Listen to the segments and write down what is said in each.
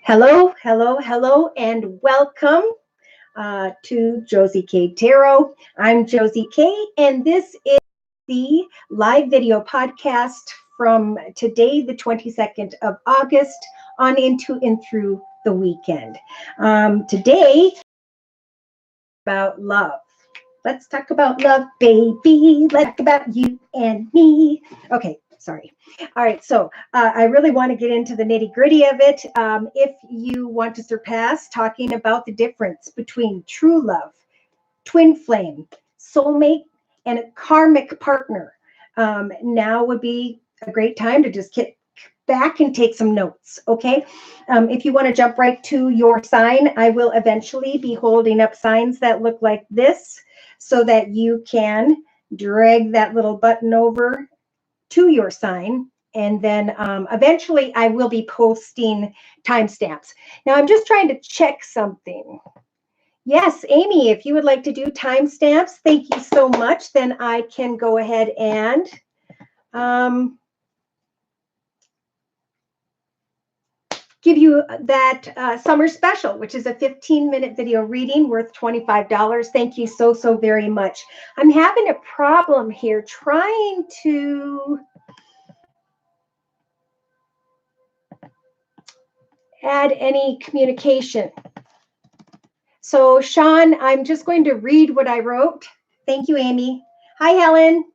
Hello, hello, hello, and welcome to Josie K Tarot. I'm Josie K, and this is the live video podcast from today, the 22nd of August, on into and through the weekend. Today, about love. Let's talk about love, baby. Let's talk about you and me. Okay, sorry. All right, so I really want to get into the nitty gritty of it. If you want to surpass talking about the difference between true love, twin flame, soulmate, and a karmic partner, now would be a great time to just get back and take some notes, okay? If you want to jump right to your sign, I will eventually be holding up signs that look like this so that you can drag that little button over to your sign. And then eventually I will be posting timestamps. Now I'm just trying to check something. Yes, Amy, if you would like to do timestamps, thank you so much. Then I can go ahead and give you that summer special, which is a 15-minute video reading worth $25. Thank you so, so very much. I'm having a problem here trying to add any communication. So Sean, I'm just going to read what I wrote. Thank you, Amy. Hi, Helen.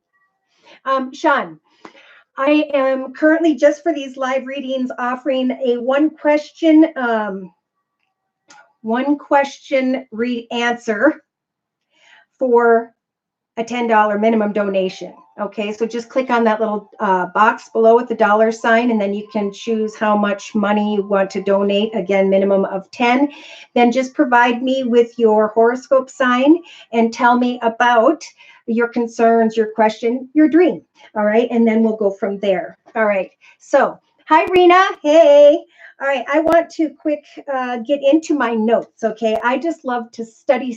Sean, I am currently, just for these live readings, offering a one question read answer for a $10 minimum donation. Okay, so just click on that little box below with the dollar sign, and then you can choose how much money you want to donate. Again, minimum of 10. Then just provide me with your horoscope sign and tell me about your concerns, your question, your dream. All right, and then we'll go from there. All right, so hi, Rena. Hey. All right, I want to get into my notes, okay? I just love to study,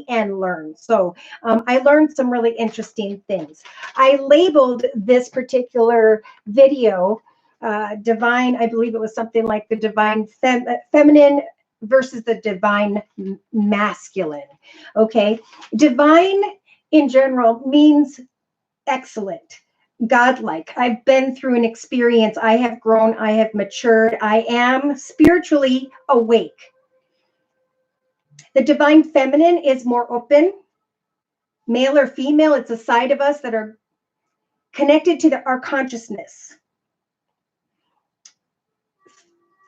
and learn. So I learned some really interesting things. I labeled this particular video divine, I believe it was something like the divine feminine versus the divine masculine, okay? Divine in general means excellent, godlike. I've been through an experience. I have grown. I have matured. I am spiritually awake. The divine feminine is more open, male or female. It's a side of us that are connected to our consciousness.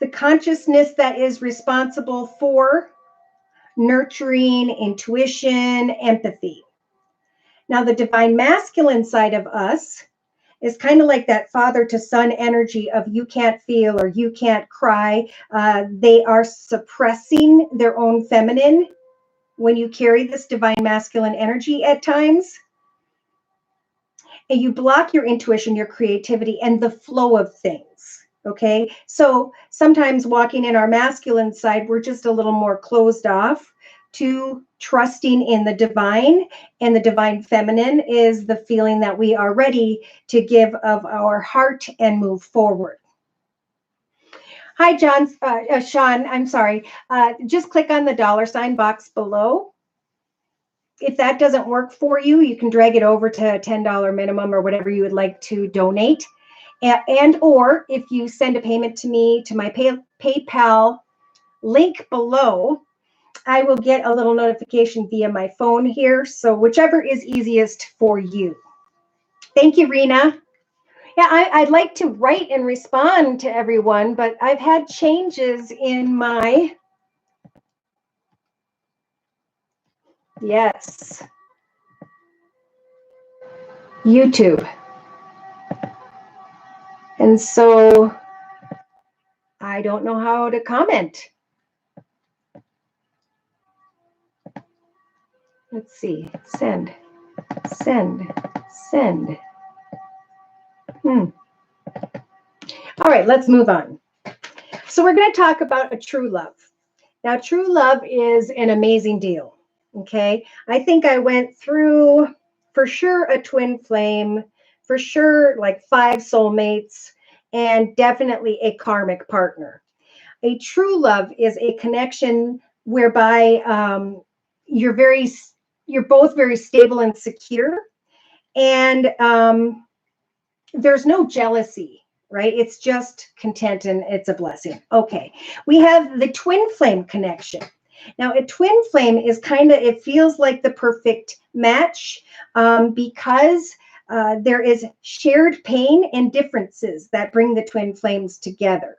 The consciousness that is responsible for nurturing, intuition, empathy. Now, the divine masculine side of us is kind of like that father to son energy of you can't feel or you can't cry. They are suppressing their own feminine when you carry this divine masculine energy at times. And you block your intuition, your creativity, and the flow of things. Okay, so sometimes walking in our masculine side, we're just a little more closed off to trusting in the divine, and the divine feminine is the feeling that we are ready to give of our heart and move forward. Hi, Sean, I'm sorry. Just click on the dollar sign box below. If that doesn't work for you, you can drag it over to a $10 minimum or whatever you would like to donate. And or if you send a payment to me to my PayPal link below, I will get a little notification via my phone here. So whichever is easiest for you. Thank you, Rena. Yeah, I'd like to write and respond to everyone, but I've had changes in my, yes, YouTube. And so I don't know how to comment. Let's see, send. All right, let's move on. So we're going to talk about a true love. Now, true love is an amazing deal, okay? I think I went through, for sure, a twin flame, for sure, like 5 soulmates, and definitely a karmic partner. A true love is a connection whereby you're both very stable and secure, and there's no jealousy, right? It's just content, and it's a blessing. Okay, we have the twin flame connection. Now, a twin flame is it feels like the perfect match because there is shared pain and differences that bring the twin flames together.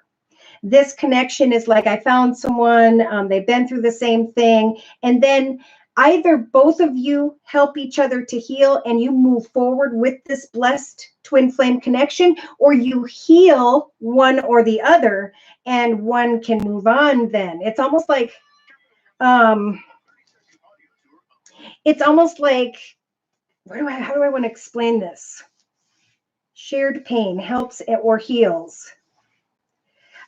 This connection is like, I found someone, they've been through the same thing, and then either both of you help each other to heal and you move forward with this blessed twin flame connection, or you heal one or the other and one can move on then. It's almost like, how do I want to explain this? Shared pain helps or heals.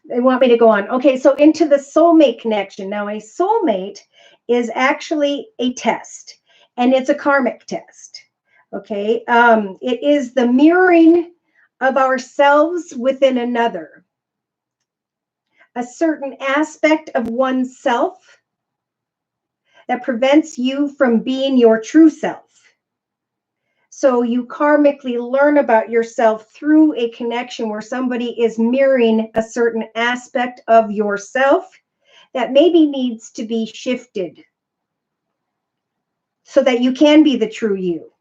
They want me to go on. Okay, so into the soulmate connection. Now, a soulmate is actually a test, and it's a karmic test. Okay, it is the mirroring of ourselves within another, a certain aspect of oneself that prevents you from being your true self. So you karmically learn about yourself through a connection where somebody is mirroring a certain aspect of yourself that maybe needs to be shifted so that you can be the true you.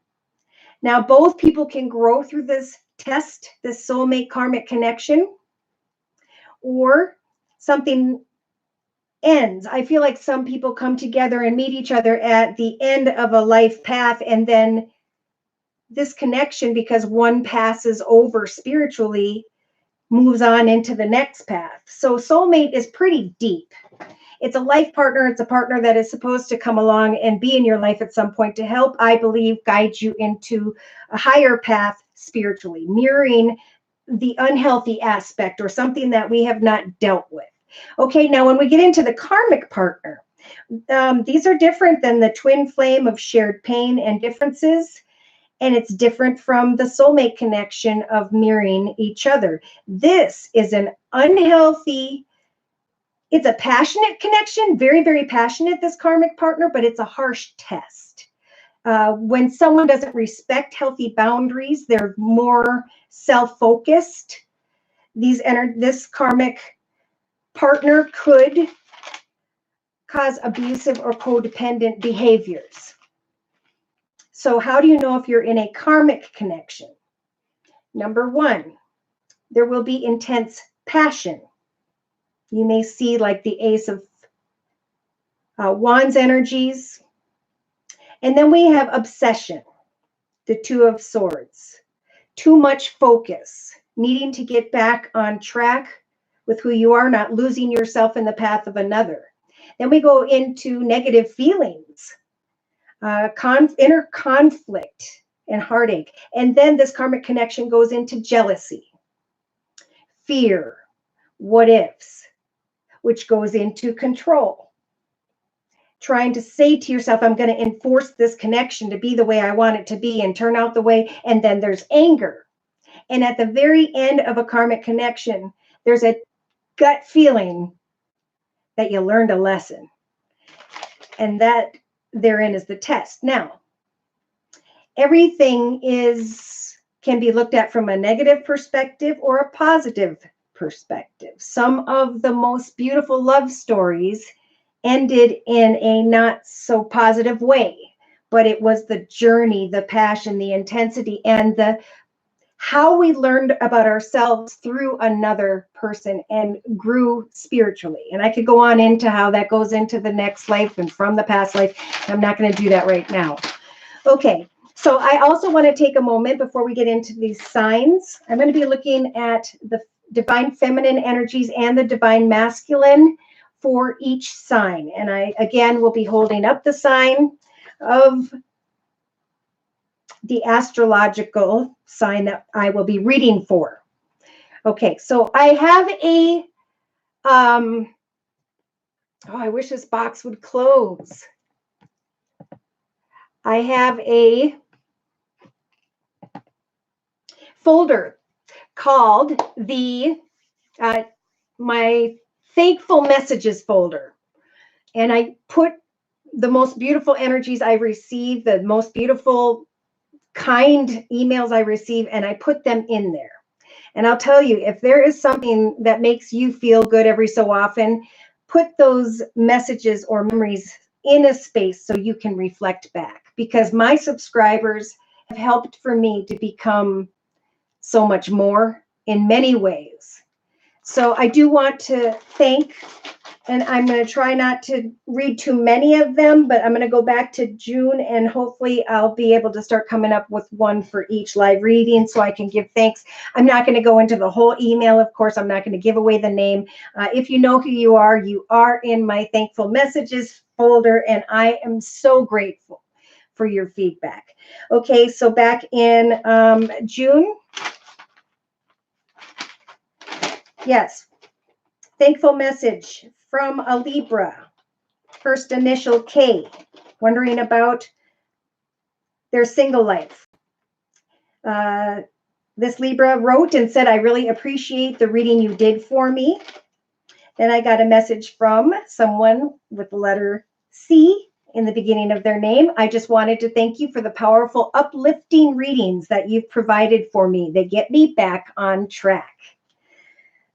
Now, both people can grow through this test, this soulmate karmic connection, or something ends. I feel like some people come together and meet each other at the end of a life path, and then this connection, because one passes over spiritually, moves on into the next path. So soulmate is pretty deep. It's a life partner. It's a partner that is supposed to come along and be in your life at some point to help, I believe, guide you into a higher path spiritually, mirroring the unhealthy aspect or something that we have not dealt with. Okay, now when we get into the karmic partner, these are different than the twin flame of shared pain and differences. And it's different from the soulmate connection of mirroring each other. This is an unhealthy, it's a passionate connection, very, very passionate, this karmic partner, but it's a harsh test. When someone doesn't respect healthy boundaries, they're more self-focused. This karmic partner could cause abusive or codependent behaviors. So how do you know if you're in a karmic connection? Number one, there will be intense passion. You may see like the Ace of Wands energies. And then we have obsession, the Two of Swords. Too much focus, needing to get back on track with who you are, not losing yourself in the path of another. Then we go into negative feelings. Inner conflict and heartache. And then this karmic connection goes into jealousy, fear, what ifs, which goes into control. Trying to say to yourself, I'm going to enforce this connection to be the way I want it to be and turn out the way. And then there's anger. And at the very end of a karmic connection, there's a gut feeling that you learned a lesson. And that therein is the test. Now, everything can be looked at from a negative perspective or a positive perspective. Some of the most beautiful love stories ended in a not so positive way, but it was the journey, the passion, the intensity, and the how we learned about ourselves through another person and grew spiritually. And I could go on into how that goes into the next life and from the past life. I'm not going to do that right now. Okay, so I also want to take a moment before we get into these signs. I'm going to be looking at the divine feminine energies and the divine masculine for each sign. And I, again, will be holding up the sign of the astrological sign that I will be reading for. Okay, so I have a, I wish this box would close. I have a folder called the, my thankful messages folder. And I put the most beautiful energies I receive, the most beautiful, kind emails I receive, and I put them in there. And I'll tell you, if there is something that makes you feel good every so often, put those messages or memories in a space so you can reflect back, because my subscribers have helped for me to become so much more in many ways. So I do want to thank, and I'm going to try not to read too many of them, but I'm going to go back to June, and hopefully I'll be able to start coming up with one for each live reading so I can give thanks. I'm not going to go into the whole email. Of course, I'm not going to give away the name. If you know who you are in my thankful messages folder, and I am so grateful for your feedback. Okay, so back in June, yes, thankful message from a Libra, first initial K, wondering about their single life. This Libra wrote and said, I really appreciate the reading you did for me. Then I got a message from someone with the letter C in the beginning of their name. I just wanted to thank you for the powerful, uplifting readings that you've provided for me. They get me back on track.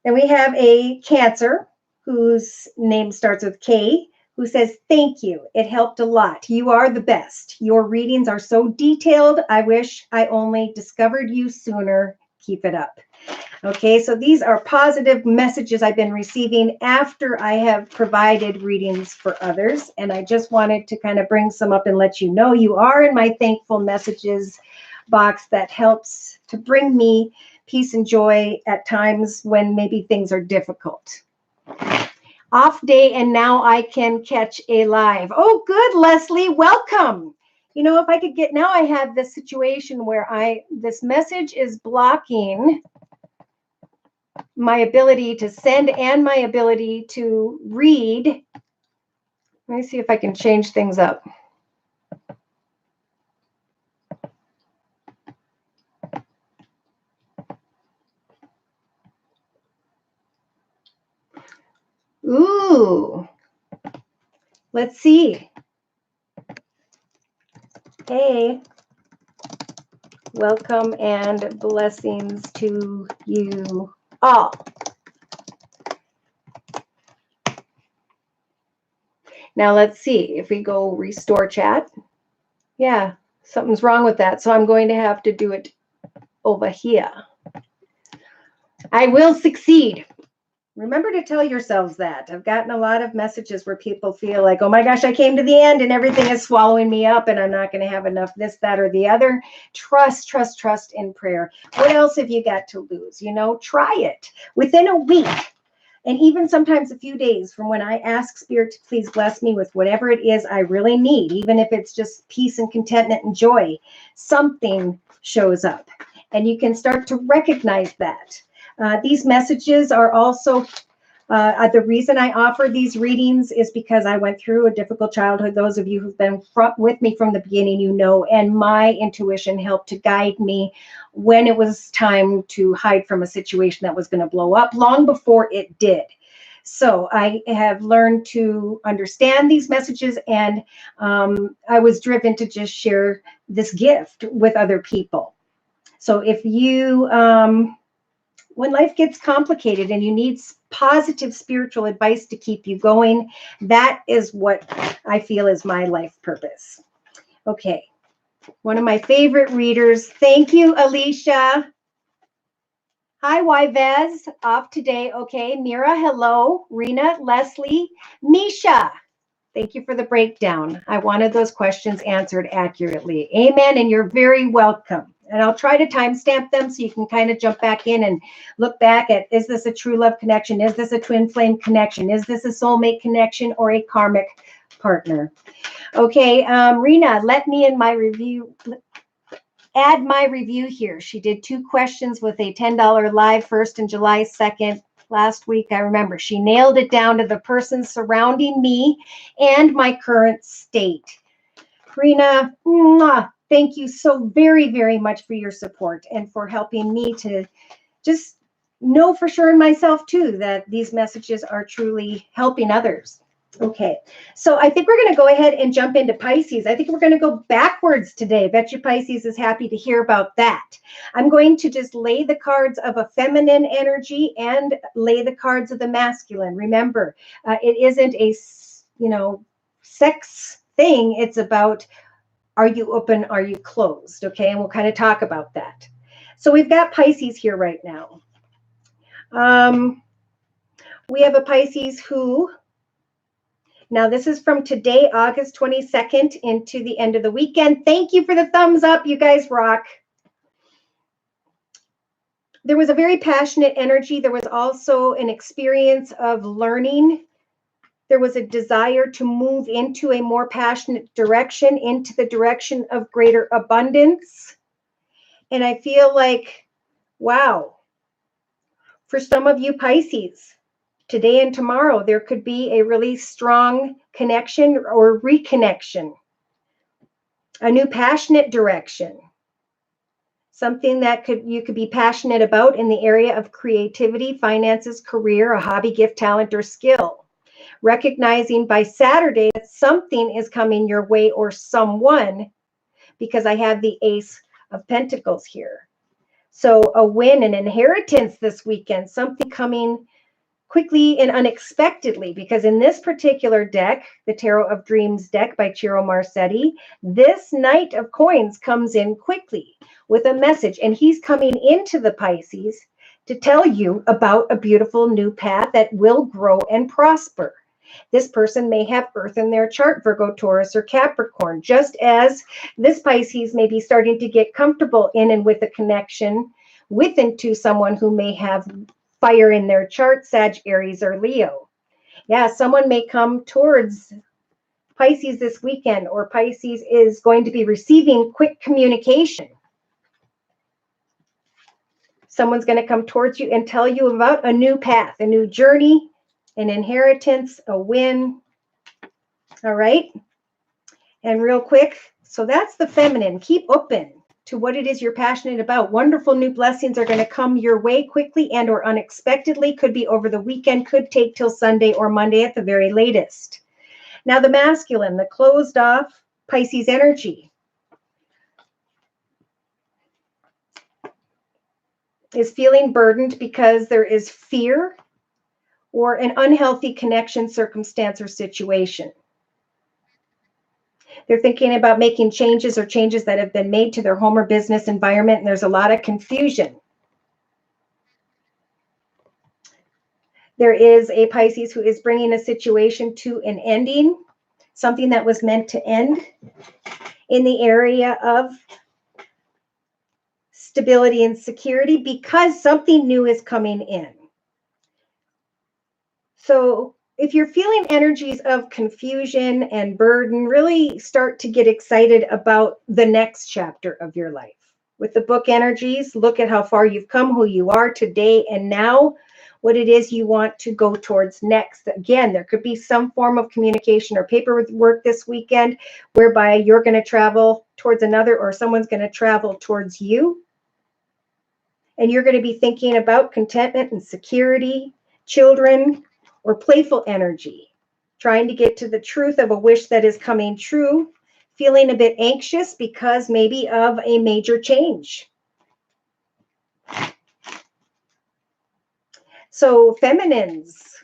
Then we have a Cancer whose name starts with K, who says, thank you. It helped a lot. You are the best. Your readings are so detailed. I wish I only discovered you sooner. Keep it up. Okay, so these are positive messages I've been receiving after I have provided readings for others. And I just wanted to kind of bring some up and let you know you are in my thankful messages box that helps to bring me peace and joy at times when maybe things are difficult. Off day, and now I can catch a live. Oh, good, Leslie, welcome. You know, if I could get, now I have this situation where this message is blocking my ability to send and my ability to read. Let me see if I can change things up. Ooh, let's see. Hey, welcome and blessings to you all. Now let's see if we go restore chat. Yeah, something's wrong with that. So I'm going to have to do it over here. I will succeed. Remember to tell yourselves that. I've gotten a lot of messages where people feel like, oh my gosh, I came to the end and everything is swallowing me up and I'm not going to have enough this, that, or the other. Trust, trust, trust in prayer. What else have you got to lose? You know, try it within a week. And even sometimes a few days from when I ask Spirit to please bless me with whatever it is I really need, even if it's just peace and contentment and joy, something shows up. And you can start to recognize that. These messages are also, the reason I offer these readings is because I went through a difficult childhood. Those of you who've been with me from the beginning, you know, and my intuition helped to guide me when it was time to hide from a situation that was going to blow up long before it did. So I have learned to understand these messages, and I was driven to just share this gift with other people. So if you, when life gets complicated and you need positive spiritual advice to keep you going, that is what I feel is my life purpose. Okay. One of my favorite readers. Thank you, Alicia. Hi, Yvez. Off today. Okay. Mira, hello. Rena, Leslie, Misha. Thank you for the breakdown. I wanted those questions answered accurately. Amen. And you're very welcome. And I'll try to timestamp them so you can kind of jump back in and look back at, is this a true love connection? Is this a twin flame connection? Is this a soulmate connection or a karmic partner? Okay, Rena, let me in my review, add my review here. She did 2 questions with a $10 live first and July 2nd. Last week, I remember she nailed it down to the person surrounding me and my current state. Rena, thank you so very, very much for your support and for helping me to just know for sure in myself too that these messages are truly helping others. Okay, so I think we're going to go ahead and jump into Pisces. I think we're going to go backwards today. Bet you Pisces is happy to hear about that. I'm going to just lay the cards of a feminine energy and lay the cards of the masculine. Remember, it isn't a, sex thing. It's about, are you open? Are you closed? Okay, and we'll kind of talk about that. So we've got Pisces here right now. We have a Pisces who, now this is from today, August 22nd into the end of the weekend. Thank you for the thumbs up. You guys rock. There was a very passionate energy. There was also an experience of learning. There was a desire to move into a more passionate direction, into the direction of greater abundance. And I feel like, wow, for some of you Pisces, today and tomorrow, there could be a really strong connection or reconnection, a new passionate direction, something that you could be passionate about in the area of creativity, finances, career, a hobby, gift, talent, or skill. Recognizing by Saturday that something is coming your way or someone, because I have the Ace of Pentacles here. So a win, an inheritance this weekend, something coming quickly and unexpectedly, because in this particular deck, the Tarot of Dreams deck by Ciro Marsetti, this Knight of Coins comes in quickly with a message, and he's coming into the Pisces to tell you about a beautiful new path that will grow and prosper. This person may have Earth in their chart, Virgo, Taurus, or Capricorn, just as this Pisces may be starting to get comfortable in and with a connection with and to someone who may have fire in their chart, Sag, Aries, or Leo. Yeah, someone may come towards Pisces this weekend, or Pisces is going to be receiving quick communication. Someone's going to come towards you and tell you about a new path, a new journey, an inheritance, a win. All right. And real quick, so that's the feminine. Keep open to what it is you're passionate about. Wonderful new blessings are going to come your way quickly and or unexpectedly. Could be over the weekend, could take till Sunday or Monday at the very latest. Now the masculine, the closed off Pisces energy, is feeling burdened because there is fear or an unhealthy connection, circumstance, or situation. They're thinking about making changes or changes that have been made to their home or business environment, and there's a lot of confusion. There is a Pisces who is bringing a situation to an ending, something that was meant to end in the area of stability and security, because something new is coming in. So if you're feeling energies of confusion and burden, really start to get excited about the next chapter of your life. With the book energies, look at how far you've come, who you are today and now, what it is you want to go towards next. Again, there could be some form of communication or paperwork this weekend whereby you're going to travel towards another, or someone's going to travel towards you. And you're going to be thinking about contentment and security, children, or playful energy, trying to get to the truth of a wish that is coming true, feeling a bit anxious because maybe of a major change. So feminines,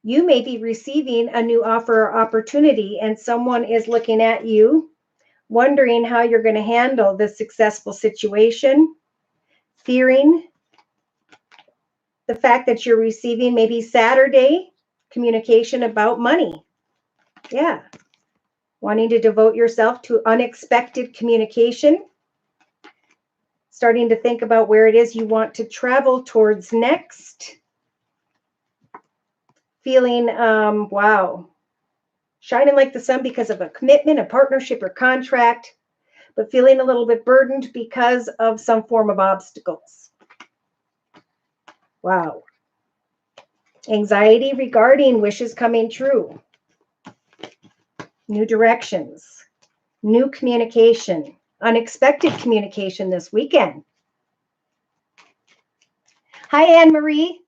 you may be receiving a new offer or opportunity, and someone is looking at you, wondering how you're going to handle this successful situation, fearing the fact that you're receiving maybe Saturday communication about money. Yeah. Wanting to devote yourself to unexpected communication. Starting to think about where it is you want to travel towards next. Feeling, wow, shining like the sun because of a commitment, a partnership, or contract, but feeling a little bit burdened because of some form of obstacles. Wow. Anxiety regarding wishes coming true. New directions. New communication. Unexpected communication this weekend. Hi, Anne Marie.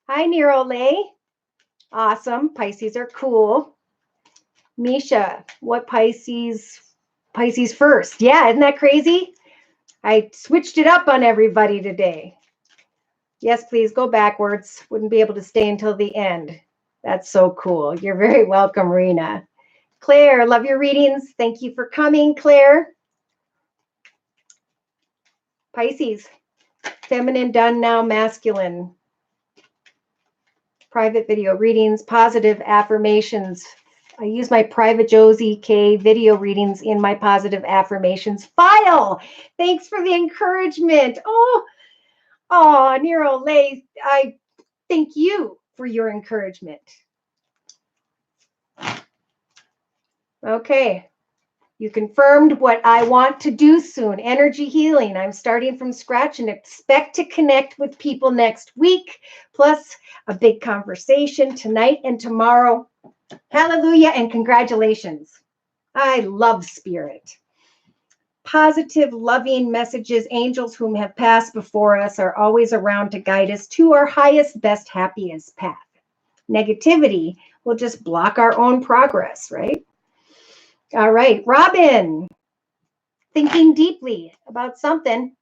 Hi, Nero Lay. Awesome. Pisces are cool. Misha, what Pisces first? Yeah, isn't that crazy? I switched it up on everybody today. Yes, please go backwards. Wouldn't be able to stay until the end. That's so cool. You're very welcome, Rena. Claire, love your readings. Thank you for coming, Claire. Pisces, feminine done now, masculine. Private video readings, positive affirmations. I use my private Josie K video readings in my positive affirmations file. Thanks for the encouragement. Oh, Nero Lay, I thank you for your encouragement. Okay. You confirmed what I want to do soon. Energy healing. I'm starting from scratch and expect to connect with people next week, plus a big conversation tonight and tomorrow. Hallelujah and congratulations. I love spirit. Positive, loving messages. Angels whom have passed before us are always around to guide us to our highest, best, happiest path. Negativity will just block our own progress, right? All right, Robin, thinking deeply about something.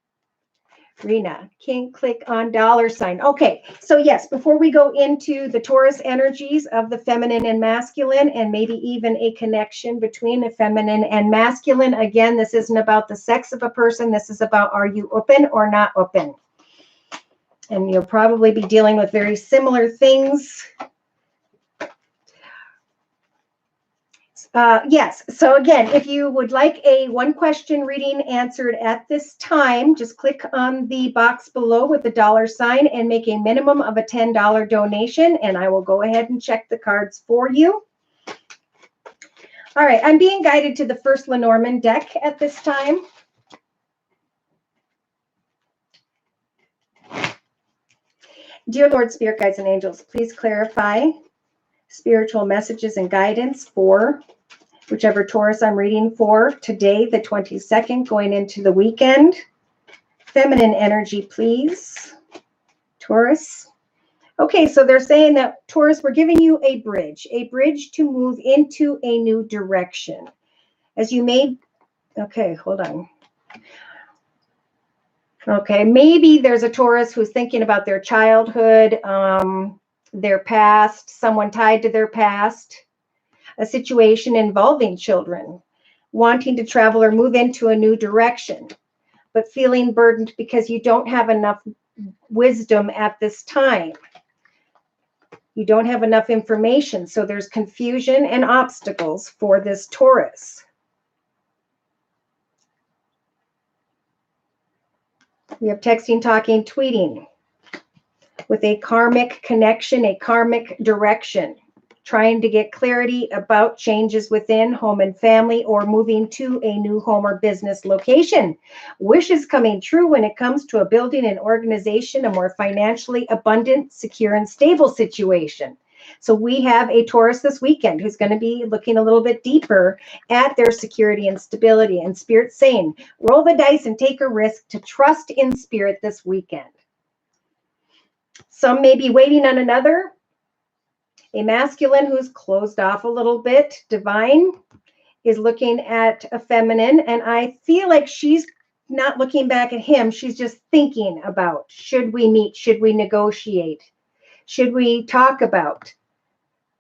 Rena, can't click on $sign. Okay, so yes, before we go into the Taurus energies of the feminine and masculine, and maybe even a connection between the feminine and masculine, again, this isn't about the sex of a person. This is about, are you open or not open? And you'll probably be dealing with very similar things. Yes. So again, if you would like a one question reading answered at this time, just click on the box below with the $sign and make a minimum of a $10 donation, and I will go ahead and check the cards for you. All right. I'm being guided to the first Lenormand deck at this time. Dear Lord, Spirit Guides and Angels, please clarify spiritual messages and guidance for whichever Taurus I'm reading for today, the 22nd, going into the weekend. Feminine energy, please. Taurus. Okay, so they're saying that, Taurus, we're giving you a bridge to move into a new direction. As you may, okay, hold on. Okay, maybe there's a Taurus who's thinking about their childhood, their past, someone tied to their past, a situation involving children, wanting to travel or move into a new direction, but feeling burdened because you don't have enough wisdom at this time. You don't have enough information, so there's confusion and obstacles for this Taurus. We have texting, talking, tweeting with a karmic connection, a karmic direction, trying to get clarity about changes within home and family or moving to a new home or business location. Wishes coming true when it comes to a building, an organization, a more financially abundant, secure, and stable situation. So we have a Taurus this weekend who's going to be looking a little bit deeper at their security and stability. And Spirit saying, roll the dice and take a risk to trust in Spirit this weekend. Some may be waiting on another. A masculine who's closed off a little bit, divine, is looking at a feminine, and I feel like she's not looking back at him. She's just thinking about, should we meet? Should we negotiate? Should we talk about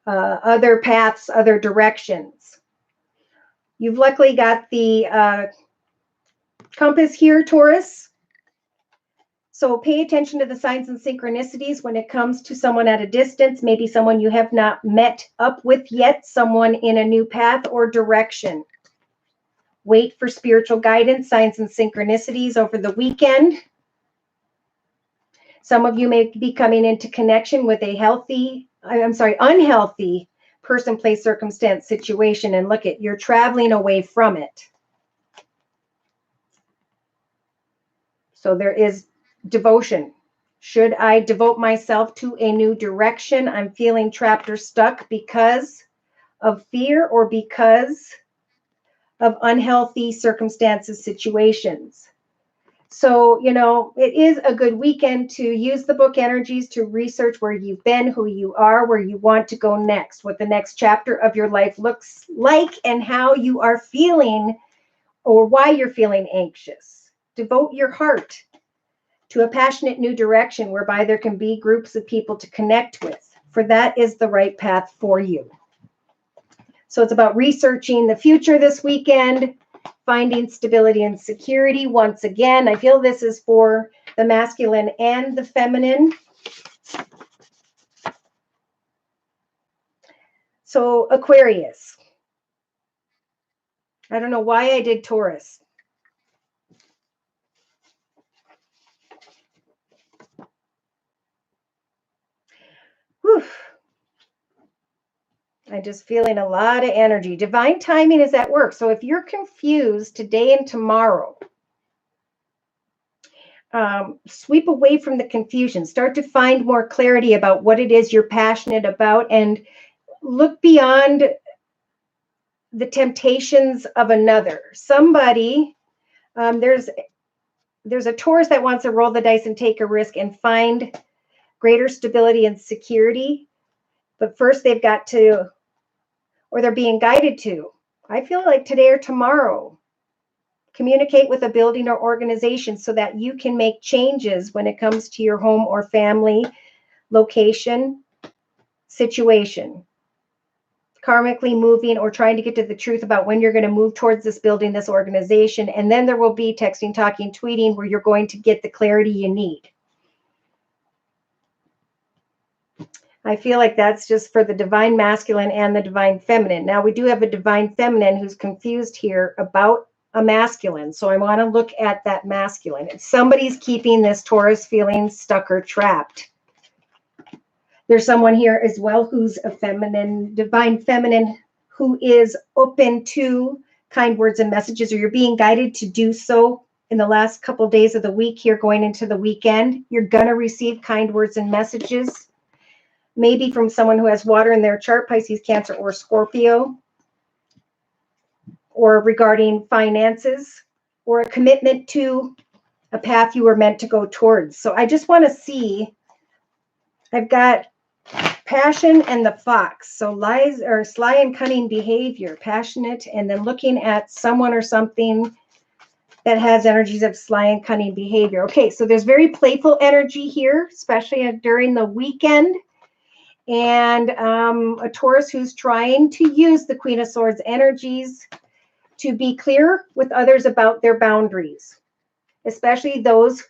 other paths, other directions? You've luckily got the compass here, Taurus. So pay attention to the signs and synchronicities when it comes to someone at a distance, maybe someone you have not met up with yet, someone in a new path or direction. Wait for spiritual guidance, signs and synchronicities over the weekend. Some of you may be coming into connection with a unhealthy person, place, circumstance, situation, and look at, you're traveling away from it. So there is devotion. Should I devote myself to a new direction? I'm feeling trapped or stuck because of fear or because of unhealthy circumstances, situations. So, it is a good weekend to use the book energies to research where you've been, who you are, where you want to go next, what the next chapter of your life looks like, and how you are feeling or why you're feeling anxious. Devote your heart to a passionate new direction whereby there can be groups of people to connect with, for that is the right path for you. So it's about researching the future this weekend, finding stability and security. Once again, I feel this is for the masculine and the feminine. So Aquarius. I don't know why I did Taurus. Whew. I'm just feeling a lot of energy. Divine timing is at work. So if you're confused today and tomorrow, sweep away from the confusion. Start to find more clarity about what it is you're passionate about, and look beyond the temptations of another. Somebody, there's a Taurus that wants to roll the dice and take a risk and find greater stability and security. But first they've got to, or they're being guided to, I feel like today or tomorrow, communicate with a building or organization so that you can make changes when it comes to your home or family, location, situation. Karmically moving or trying to get to the truth about when you're going to move towards this building, this organization. And then there will be texting, talking, tweeting where you're going to get the clarity you need. I feel like that's just for the divine masculine and the divine feminine. Now we do have a divine feminine who's confused here about a masculine. So I want to look at that masculine. If somebody's keeping this Taurus feeling stuck or trapped. There's someone here as well who's a feminine, divine feminine, who is open to kind words and messages, or you're being guided to do so in the last couple of days of the week here going into the weekend. You're going to receive kind words and messages, maybe from someone who has water in their chart, Pisces, Cancer, or Scorpio, or regarding finances, or a commitment to a path you were meant to go towards. So I just want to see, I've got passion and the fox. So lies or sly and cunning behavior, passionate, and then looking at someone or something that has energies of sly and cunning behavior. Okay, so there's very playful energy here, especially during the weekend. And a Taurus who's trying to use the Queen of Swords energies to be clear with others about their boundaries, especially those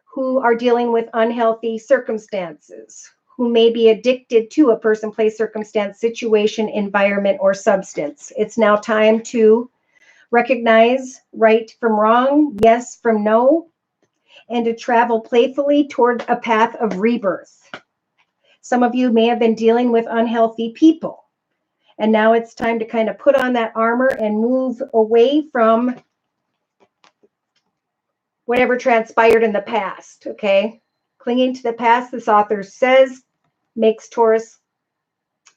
who are dealing with unhealthy circumstances, who may be addicted to a person, place, circumstance, situation, environment, or substance. It's now time to recognize right from wrong, yes from no, and to travel playfully toward a path of rebirth. Some of you may have been dealing with unhealthy people, and now it's time to kind of put on that armor and move away from whatever transpired in the past, okay? Clinging to the past, this author says, makes Taurus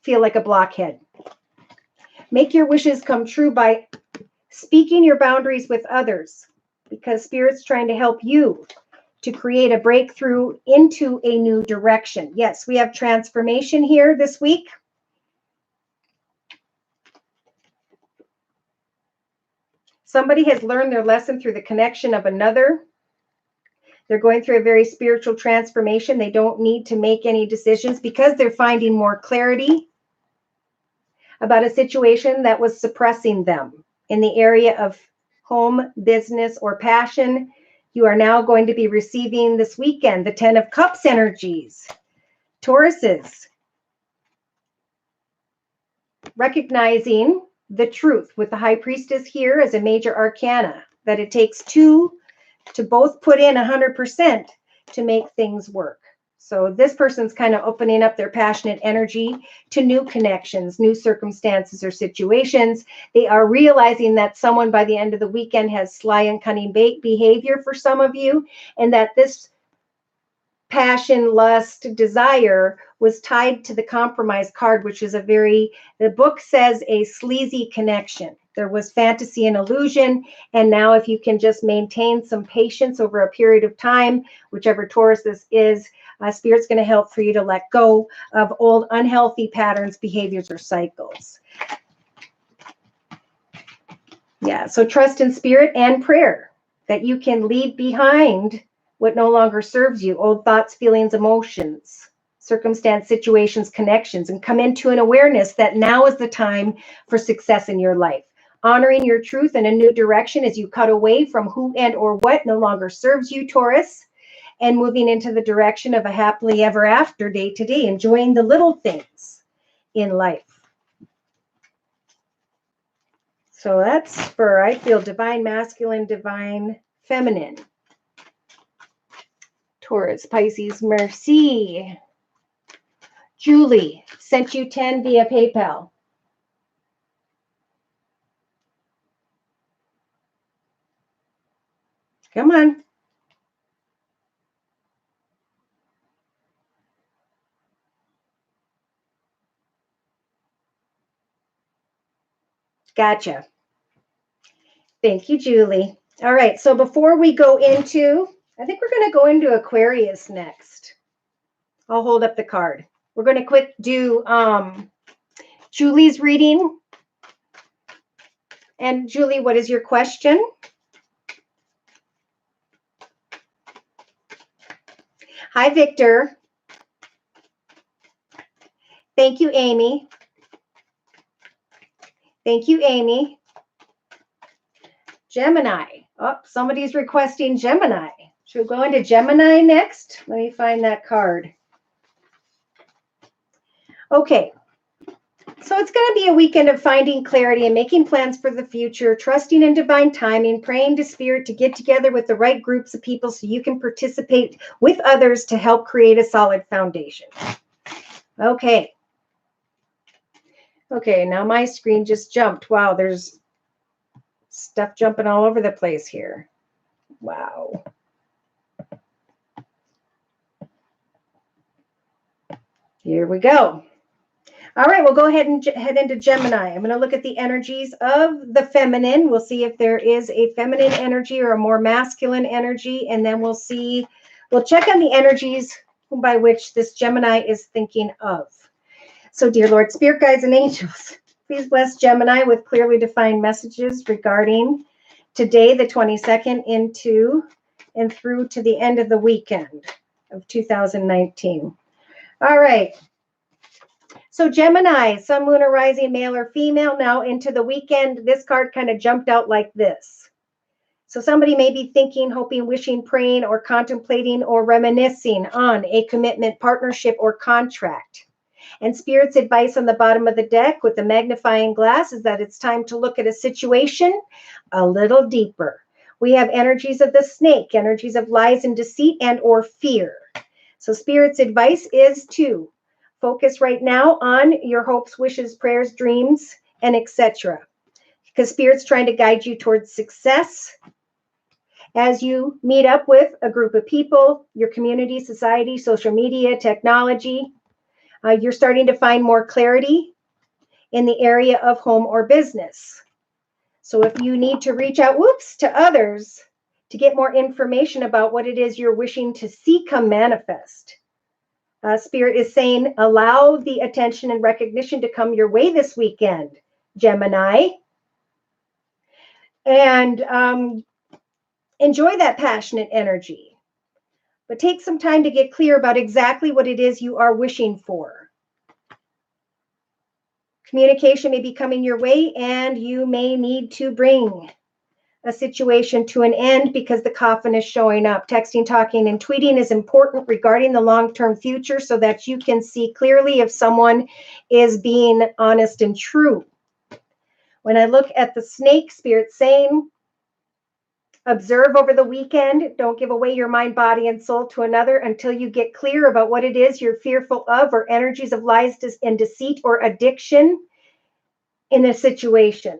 feel like a blockhead. Make your wishes come true by speaking your boundaries with others, because Spirit's trying to help you to create a breakthrough into a new direction. Yes, we have transformation here this week. Somebody has learned their lesson through the connection of another. They're going through a very spiritual transformation. They don't need to make any decisions because they're finding more clarity about a situation that was suppressing them in the area of home, business, or passion. You are now going to be receiving this weekend the 10 of Cups energies. Tauruses, recognizing the truth with the High Priestess here as a major arcana, that it takes two to both put in 100% to make things work. So this person's kind of opening up their passionate energy to new connections, new circumstances or situations. They are realizing that someone by the end of the weekend has sly and cunning behavior for some of you, and that this passion, lust, desire was tied to the compromise card, which is the book says, a sleazy connection. There was fantasy and illusion. And now if you can just maintain some patience over a period of time, whichever Taurus this is, Spirit's going to help for you to let go of old unhealthy patterns, behaviors, or cycles. Yeah, so trust in Spirit and prayer that you can leave behind what no longer serves you, old thoughts, feelings, emotions, circumstance, situations, connections, and come into an awareness that now is the time for success in your life. Honoring your truth in a new direction as you cut away from who and or what no longer serves you, Taurus, and moving into the direction of a happily ever after, day to day, enjoying the little things in life. So that's for, I feel, divine masculine, divine feminine. Taurus, Pisces, merci. Julie sent you 10 via PayPal. Come on. Gotcha. Thank you, Julie. All right, so before we go into, I think we're going to go into Aquarius next. I'll hold up the card. We're going to quick do Julie's reading. And Julie, what is your question? Hi, Victor. Thank you, Amy. Thank you, Amy. Gemini. Oh, somebody's requesting Gemini. Should we go into Gemini next? Let me find that card. Okay. So it's going to be a weekend of finding clarity and making plans for the future, trusting in divine timing, praying to Spirit to get together with the right groups of people so you can participate with others to help create a solid foundation. Okay. Okay, now my screen just jumped. Wow, there's stuff jumping all over the place here. Wow. Here we go. All right, we'll go ahead and head into Gemini. I'm going to look at the energies of the feminine. We'll see if there is a feminine energy or a more masculine energy, and then we'll check on the energies by which this Gemini is thinking of. So, dear Lord, Spirit guides and angels, please bless Gemini with clearly defined messages regarding today, the 22nd, into and through to the end of the weekend of 2019. All right. So Gemini, sun, moon, or rising, male or female, now into the weekend. This card kind of jumped out like this. So somebody may be thinking, hoping, wishing, praying, or contemplating or reminiscing on a commitment, partnership, or contract. And Spirit's advice on the bottom of the deck with the magnifying glass is that it's time to look at a situation a little deeper. We have energies of the snake, energies of lies and deceit and or fear. So Spirit's advice is to focus right now on your hopes, wishes, prayers, dreams, and etc. Because Spirit's trying to guide you towards success as you meet up with a group of people, your community, society, social media, technology. You're starting to find more clarity in the area of home or business. So if you need to reach out, to others to get more information about what it is you're wishing to see come manifest, Spirit is saying, allow the attention and recognition to come your way this weekend, Gemini. And enjoy that passionate energy. But take some time to get clear about exactly what it is you are wishing for. Communication may be coming your way, and you may need to bring a situation to an end because the coffin is showing up. Texting, talking, and tweeting is important regarding the long-term future so that you can see clearly if someone is being honest and true. When I look at the snake, Spirit saying, observe over the weekend. Don't give away your mind, body, and soul to another until you get clear about what it is you're fearful of or energies of lies and deceit or addiction in a situation.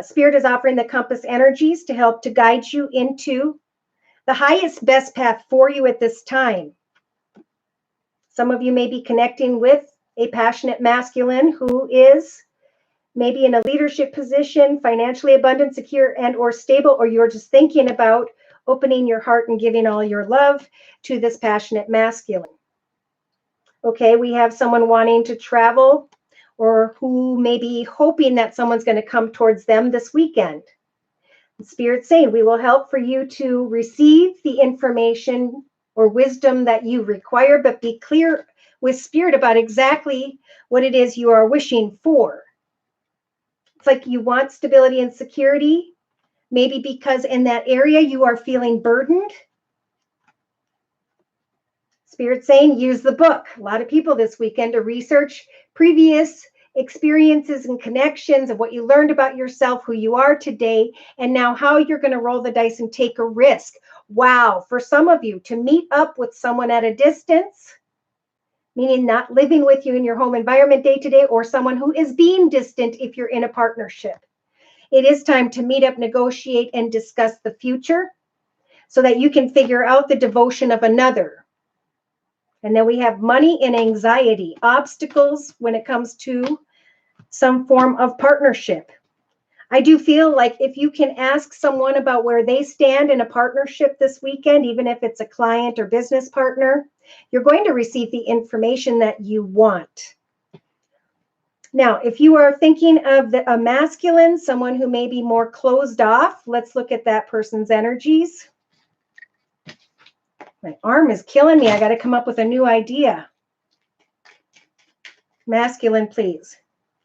Spirit is offering the compass energies to help to guide you into the highest, best path for you at this time. Some of you may be connecting with a passionate masculine who is maybe in a leadership position, financially abundant, secure, and or stable, or you're just thinking about opening your heart and giving all your love to this passionate masculine. Okay, we have someone wanting to travel or who may be hoping that someone's going to come towards them this weekend. Spirit's saying, we will help for you to receive the information or wisdom that you require, but be clear with Spirit about exactly what it is you are wishing for. It's like you want stability and security, maybe because in that area you are feeling burdened. Spirit's saying, use the book. A lot of people this weekend to research previous experiences and connections of what you learned about yourself, who you are today, and now how you're going to roll the dice and take a risk. Wow. For some of you to meet up with someone at a distance, meaning not living with you in your home environment day to day, or someone who is being distant if you're in a partnership. It is time to meet up, negotiate, and discuss the future so that you can figure out the devotion of another. And then we have money and anxiety, obstacles when it comes to some form of partnership. I do feel like if you can ask someone about where they stand in a partnership this weekend, even if it's a client or business partner, you're going to receive the information that you want. Now, if you are thinking of a masculine, someone who may be more closed off, let's look at that person's energies. My arm is killing me. I got to come up with a new idea. Masculine, please.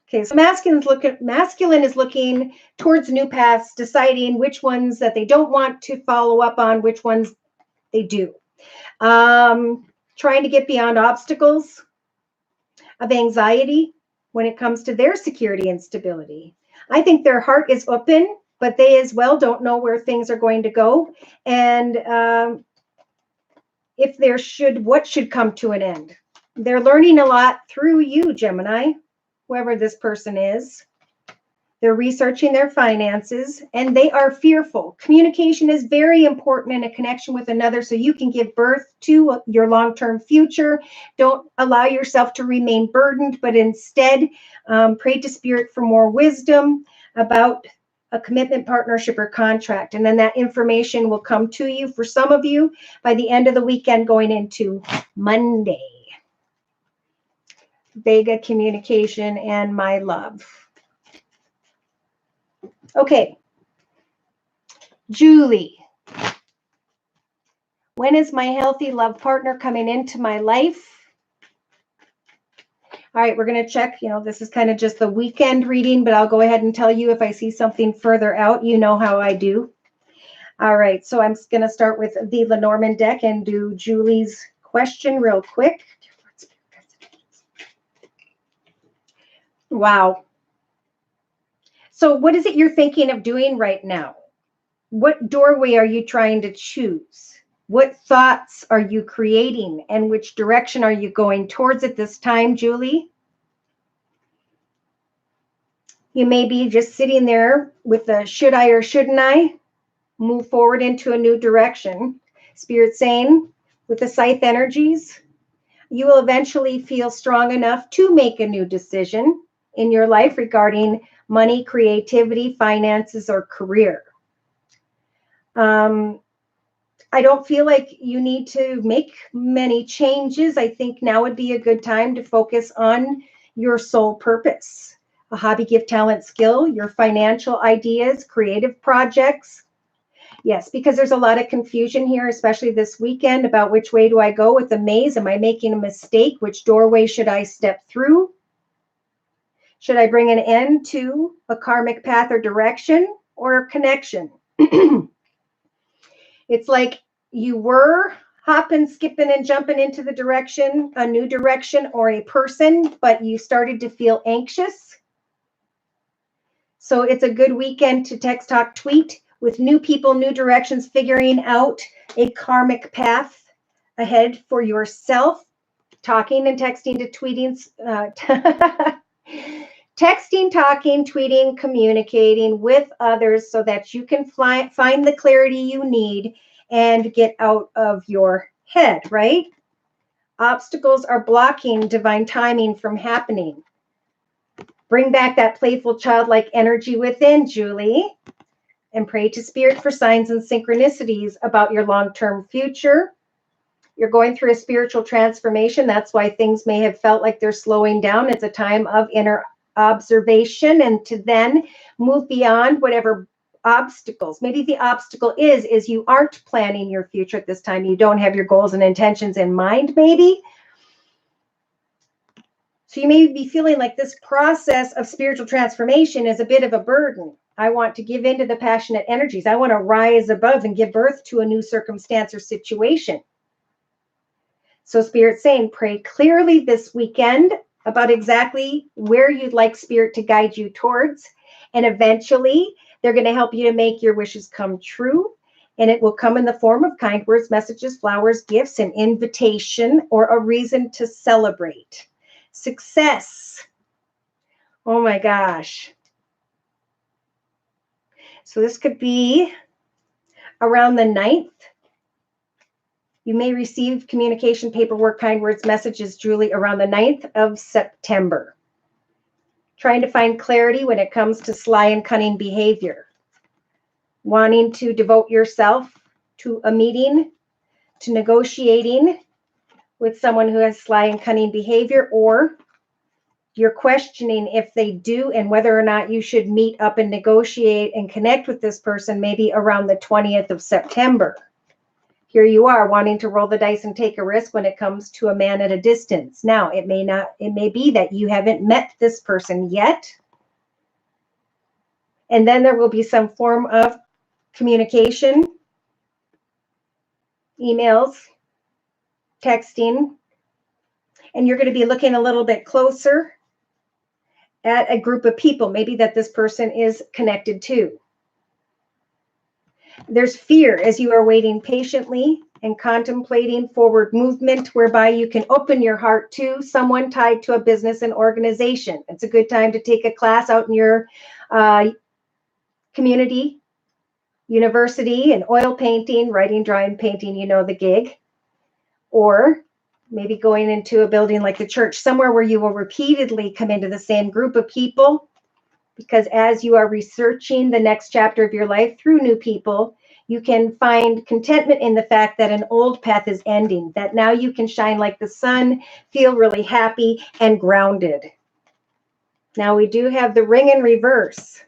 Okay, so masculine is looking towards new paths, deciding which ones that they don't want to follow up on, which ones they do. Trying to get beyond obstacles of anxiety when it comes to their security and stability. I think their heart is open, but they as well don't know where things are going to go. And if there what should come to an end. They're learning a lot through you, Gemini, whoever this person is. They're researching their finances and they are fearful. Communication is very important in a connection with another so you can give birth to your long-term future. Don't allow yourself to remain burdened, but instead pray to Spirit for more wisdom about a commitment, partnership, or contract. And then that information will come to you for some of you by the end of the weekend going into Monday. Vega communication and my love. Okay. Julie. When is my healthy love partner coming into my life? All right, we're going to check. This is kind of just the weekend reading, but I'll go ahead and tell you if I see something further out. You know how I do. All right, so I'm going to start with the Lenormand deck and do Julie's question real quick. Wow. So what is it you're thinking of doing right now? What doorway are you trying to choose? What thoughts are you creating? And which direction are you going towards at this time, Julie? You may be just sitting there with the should I or shouldn't I move forward into a new direction. Spirit saying with the Scythe energies, you will eventually feel strong enough to make a new decision in your life regarding money, creativity, finances, or career. I don't feel like you need to make many changes. I think now would be a good time to focus on your sole purpose, a hobby, gift, talent, skill, your financial ideas, creative projects. Yes, because there's a lot of confusion here, especially this weekend, about which way do I go with the maze? Am I making a mistake? Which doorway should I step through? Should I bring an end to a karmic path or direction or a connection? It's like you were hopping, skipping, and jumping into the direction, a new direction or a person, but you started to feel anxious. So it's a good weekend to text, talk, tweet with new people, new directions, figuring out a karmic path ahead for yourself. Talking and texting to tweeting, texting, talking, tweeting, communicating with others so that you can find the clarity you need and get out of your head, right? Obstacles are blocking divine timing from happening. Bring back that playful childlike energy within, Julie, and pray to Spirit for signs and synchronicities about your long-term future. You're going through a spiritual transformation. That's why things may have felt like they're slowing down. It's a time of inner observation and to then move beyond whatever obstacles. Maybe the obstacle is you aren't planning your future at this time. You don't have your goals and intentions in mind, maybe. So you may be feeling like this process of spiritual transformation is a bit of a burden. I want to give in to the passionate energies. I want to rise above and give birth to a new circumstance or situation. So Spirit's saying, pray clearly this weekend about exactly where you'd like Spirit to guide you towards. And eventually, they're going to help you to make your wishes come true. And it will come in the form of kind words, messages, flowers, gifts, an invitation, or a reason to celebrate. Success. Oh my gosh. So this could be around the 9th. You may receive communication, paperwork, kind words, messages, Julie, around the 9th of September. Trying to find clarity when it comes to sly and cunning behavior. Wanting to devote yourself to a meeting, to negotiating with someone who has sly and cunning behavior, or you're questioning if they do and whether or not you should meet up and negotiate and connect with this person maybe around the 20th of September. Here you are wanting to roll the dice and take a risk when it comes to a man at a distance. Now, it may be that you haven't met this person yet. And then there will be some form of communication, emails, texting, and you're going to be looking a little bit closer at a group of people, maybe that this person is connected to. There's fear as you are waiting patiently and contemplating forward movement, whereby you can open your heart to someone tied to a business and organization. It's a good time to take a class out in your community, university, in oil painting, writing, drawing, painting, you know the gig. Or maybe going into a building like the church, somewhere where you will repeatedly come into the same group of people, because as you are researching the next chapter of your life through new people, you can find contentment in the fact that an old path is ending, that now you can shine like the sun, feel really happy and grounded. Now we do have the ring in reverse,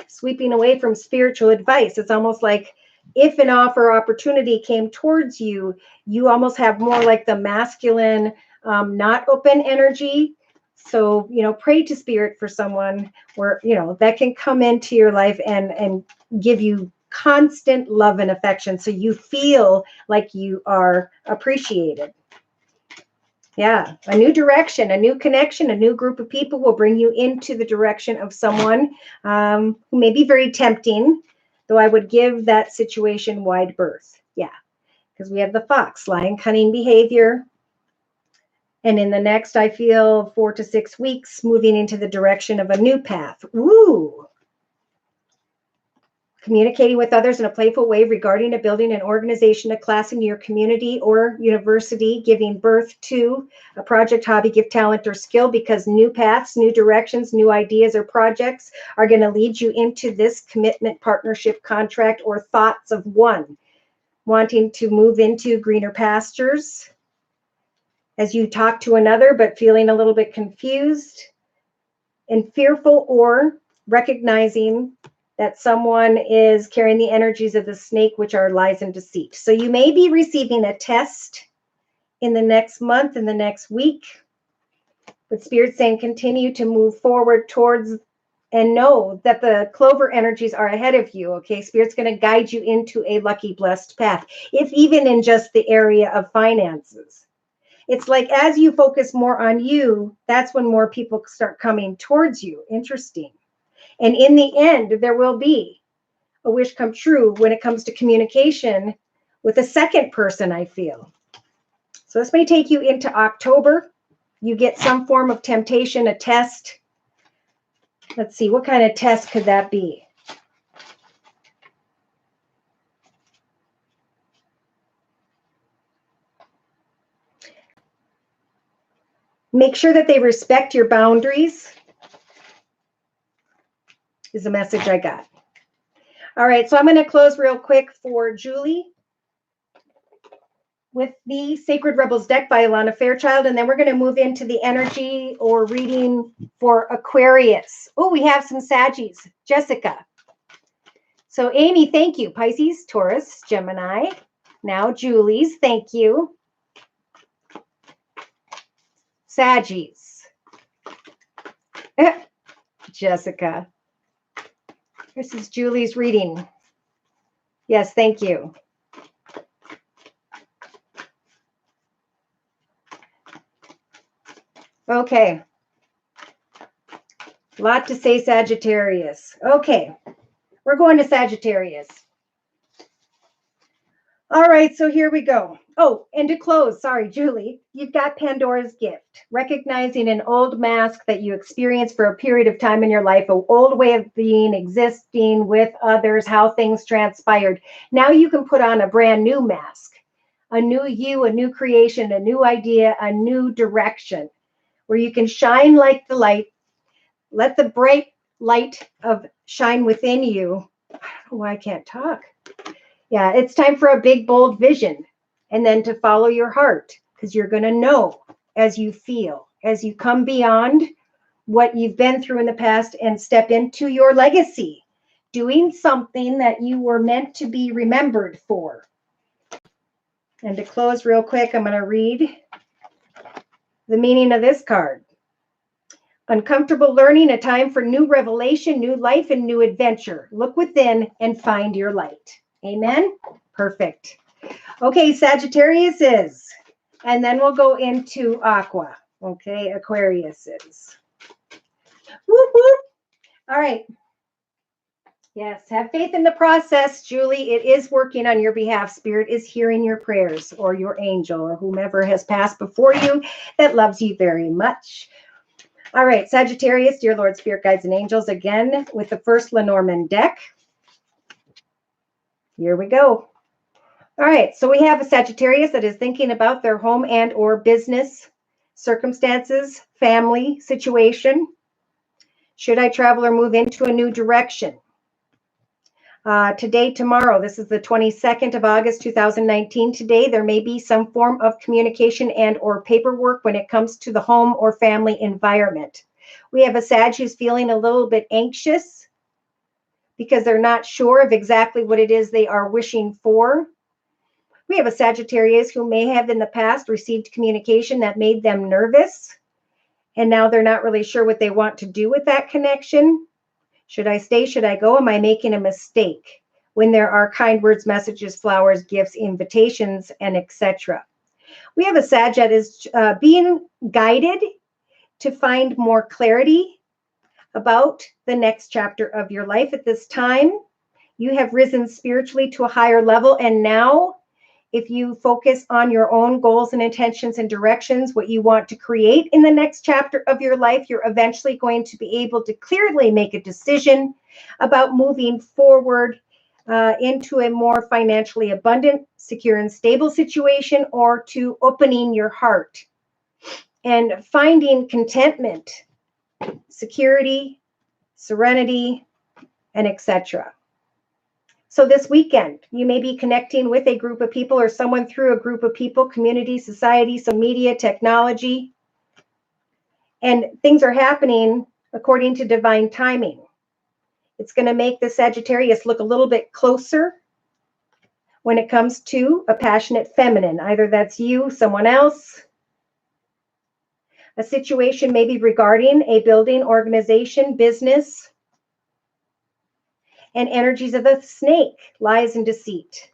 sweeping away from spiritual advice. It's almost like if an offer or opportunity came towards you, you almost have more like the masculine, not open energy. So, pray to Spirit for someone where, that can come into your life and give you constant love and affection, so you feel like you are appreciated. Yeah, a new direction, a new connection, a new group of people will bring you into the direction of someone who may be very tempting, though I would give that situation wide berth. Yeah, because we have the fox, lying, cunning behavior. And in the next, I feel 4 to 6 weeks, moving into the direction of a new path. Ooh. Communicating with others in a playful way regarding a building, an organization, a class in your community or university, giving birth to a project, hobby, gift, talent, or skill, because new paths, new directions, new ideas or projects are going to lead you into this commitment, partnership, contract, or thoughts of one, wanting to move into greener pastures as you talk to another, but feeling a little bit confused and fearful, or recognizing that someone is carrying the energies of the snake, which are lies and deceit. So you may be receiving a test in the next month, in the next week, but Spirit's saying continue to move forward towards, and know that the clover energies are ahead of you, okay? Spirit's going to guide you into a lucky, blessed path, if even in just the area of finances. It's like as you focus more on you, that's when more people start coming towards you. Interesting. And in the end, there will be a wish come true when it comes to communication with a second person, I feel. So this may take you into October. You get some form of temptation, a test. Let's see, what kind of test could that be? Make sure that they respect your boundaries. is the message I got. All right, so I'm going to close real quick for Julie with the Sacred Rebels deck by Alana Fairchild, and then we're going to move into the energy or reading for Aquarius. Oh, we have some Saggies. Jessica. So Amy, thank you. Pisces, Taurus, Gemini. Now Julie's, thank you. Saggies. Jessica. This is Julie's reading. Yes, thank you. Okay. A lot to say, Sagittarius. Okay. We're going to Sagittarius. All right, so here we go. Oh, and to close, sorry, Julie, you've got Pandora's gift, recognizing an old mask that you experienced for a period of time in your life, an old way of being, existing with others, how things transpired. Now you can put on a brand new mask, a new you, a new creation, a new idea, a new direction, where you can shine like the light, let the bright light of shine within you. I don't know why I can't talk. Yeah, it's time for a big, bold vision, and then to follow your heart, because you're going to know as you feel, as you come beyond what you've been through in the past and step into your legacy, doing something that you were meant to be remembered for. And to close real quick, I'm going to read the meaning of this card. Uncomfortable learning, a time for new revelation, new life, and new adventure. Look within and find your light. Amen. Perfect. Okay, Sagittarius is, and then we'll go into Aqua. Okay, Aquarius is. Whoop, whoop. All right. Yes, have faith in the process, Julie. It is working on your behalf. Spirit is hearing your prayers, or your angel, or whomever has passed before you that loves you very much. All right, Sagittarius, dear Lord, Spirit, Guides, and Angels, again with the first Lenormand deck. Here we go. All right, so we have a Sagittarius that is thinking about their home and or business circumstances, family situation. Should I travel or move into a new direction? Today, tomorrow, this is the 22nd of August, 2019. Today, there may be some form of communication and or paperwork when it comes to the home or family environment. We have a Sag who's feeling a little bit anxious because they're not sure of exactly what it is they are wishing for. We have a Sagittarius who may have in the past received communication that made them nervous, and now they're not really sure what they want to do with that connection. Should I stay? Should I go? Am I making a mistake? When there are kind words, messages, flowers, gifts, invitations, and etc. We have a Sag that is being guided to find more clarity about the next chapter of your life. At this time, you have risen spiritually to a higher level, and now if you focus on your own goals and intentions and directions, what you want to create in the next chapter of your life, you're eventually going to be able to clearly make a decision about moving forward into a more financially abundant, secure, and stable situation, or to opening your heart and finding contentment, security, serenity, and etc. So this weekend, you may be connecting with a group of people or someone through a group of people, community, society, some media, technology, and things are happening according to divine timing. It's going to make the Sagittarius look a little bit closer when it comes to a passionate feminine. Either that's you, someone else, a situation maybe regarding a building, organization, business, and energies of the snake, lies and deceit.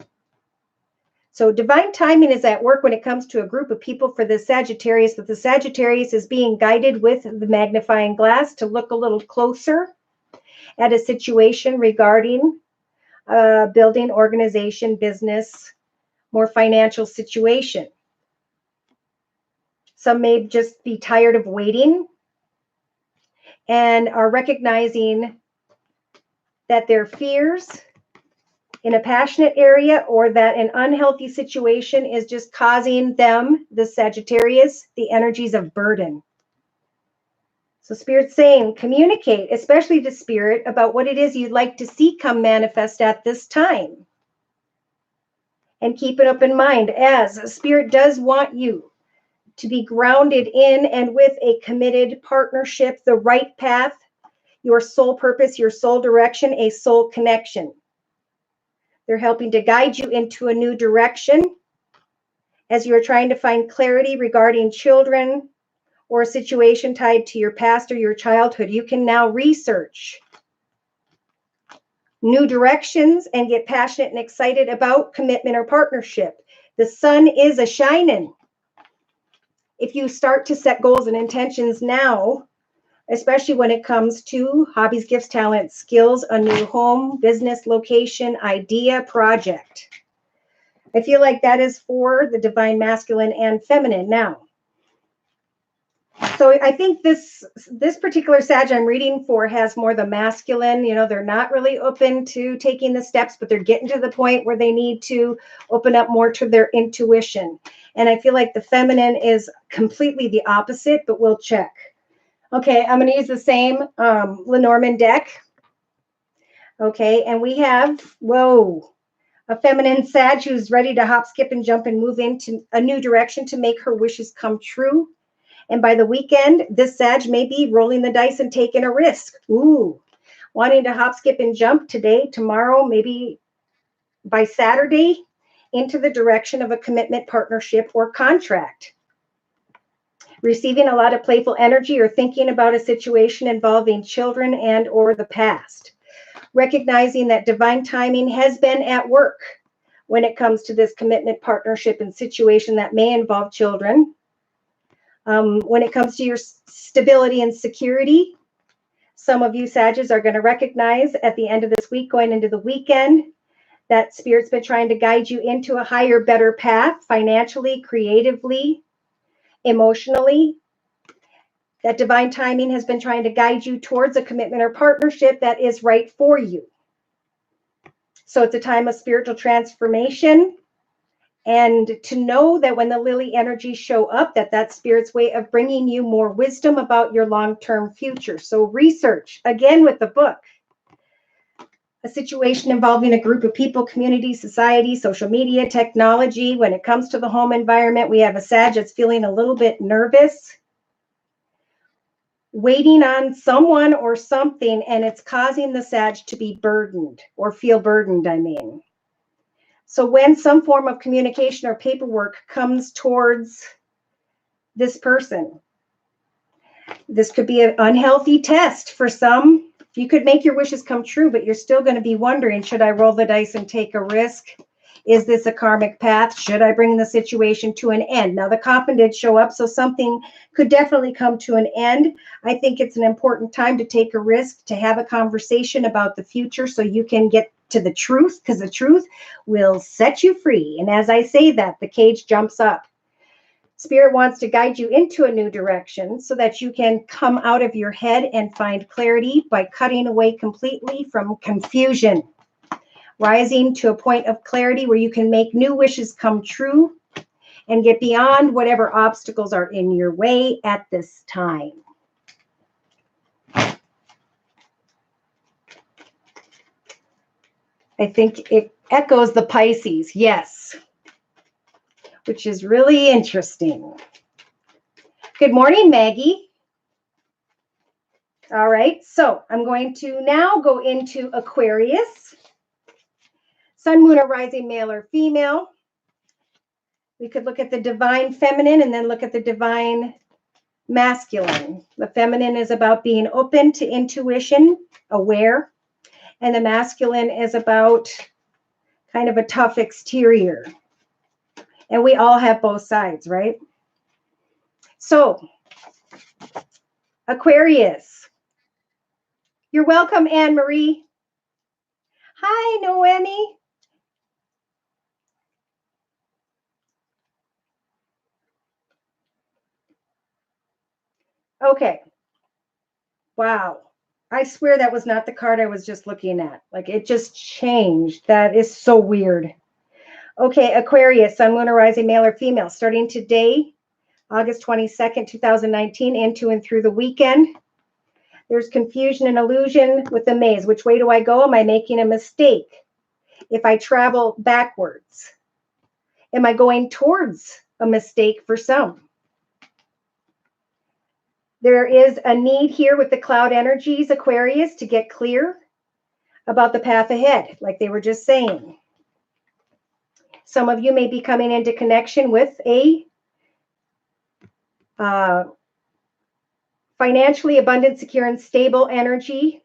So divine timing is at work when it comes to a group of people for the Sagittarius, but the Sagittarius is being guided with the magnifying glass to look a little closer at a situation regarding building, organization, business, more financial situation. Some may just be tired of waiting and are recognizing that their fears in a passionate area or that an unhealthy situation is just causing them, the Sagittarius, the energies of burden. So Spirit's saying, communicate, especially to Spirit, about what it is you'd like to see come manifest at this time. And keep it up in mind, as Spirit does want you to be grounded in and with a committed partnership, the right path, your soul purpose, your soul direction, a soul connection. They're helping to guide you into a new direction as you are trying to find clarity regarding children or a situation tied to your past or your childhood. You can now research new directions and get passionate and excited about commitment or partnership. The sun is a shining. If you start to set goals and intentions now, especially when it comes to hobbies, gifts, talents, skills, a new home, business, location, idea, project. I feel like that is for the divine masculine and feminine now. So I think this particular Sag I'm reading for has more the masculine. You know, they're not really open to taking the steps, but they're getting to the point where they need to open up more to their intuition. And I feel like the feminine is completely the opposite, but we'll check. Okay, I'm going to use the same Lenormand deck. Okay, and we have, whoa, a feminine Sag who's ready to hop, skip, and jump and move into a new direction to make her wishes come true. And by the weekend, this Sag may be rolling the dice and taking a risk. Ooh, wanting to hop, skip, and jump today, tomorrow, maybe by Saturday, into the direction of a commitment, partnership, or contract. Receiving a lot of playful energy or thinking about a situation involving children and or the past. Recognizing that divine timing has been at work when it comes to this commitment, partnership, and situation that may involve children. When it comes to your stability and security, some of you Sages are going to recognize at the end of this week, going into the weekend, that Spirit's been trying to guide you into a higher, better path, financially, creatively, emotionally. That divine timing has been trying to guide you towards a commitment or partnership that is right for you. So it's a time of spiritual transformation. And to know that when the lily energies show up, that's Spirit's way of bringing you more wisdom about your long-term future. So research, again with the book. A situation involving a group of people, community, society, social media, technology. When it comes to the home environment, we have a Sag that's feeling a little bit nervous, waiting on someone or something, and it's causing the Sag to be burdened or feel burdened, I mean. So when some form of communication or paperwork comes towards this person, this could be an unhealthy test for some. You could make your wishes come true, but you're still going to be wondering, should I roll the dice and take a risk? Is this a karmic path? Should I bring the situation to an end? Now, the coffin did show up, so something could definitely come to an end. I think it's an important time to take a risk, to have a conversation about the future so you can get to the truth, because the truth will set you free. And as I say that, the cage jumps up. Spirit wants to guide you into a new direction so that you can come out of your head and find clarity by cutting away completely from confusion, rising to a point of clarity where you can make new wishes come true and get beyond whatever obstacles are in your way at this time. I think it echoes the Pisces, yes, which is really interesting. Good morning, Maggie. All right, so I'm going to now go into Aquarius. Sun, moon, or rising, male or female. We could look at the divine feminine and then look at the divine masculine. The feminine is about being open to intuition, aware, and the masculine is about kind of a tough exterior. And we all have both sides, right? So, Aquarius. You're welcome, Anne-Marie. Hi, Noemi. Okay. Wow. I swear that was not the card I was just looking at. Like, it just changed. That is so weird. Okay, Aquarius, sun, moon, or rising, male or female, starting today, August 22nd, 2019, into and through the weekend. There's confusion and illusion with the maze. Which way do I go? Am I making a mistake? If I travel backwards, am I going towards a mistake for some? There is a need here with the cloud energies, Aquarius, to get clear about the path ahead, like they were just saying. Some of you may be coming into connection with a financially abundant, secure, and stable energy.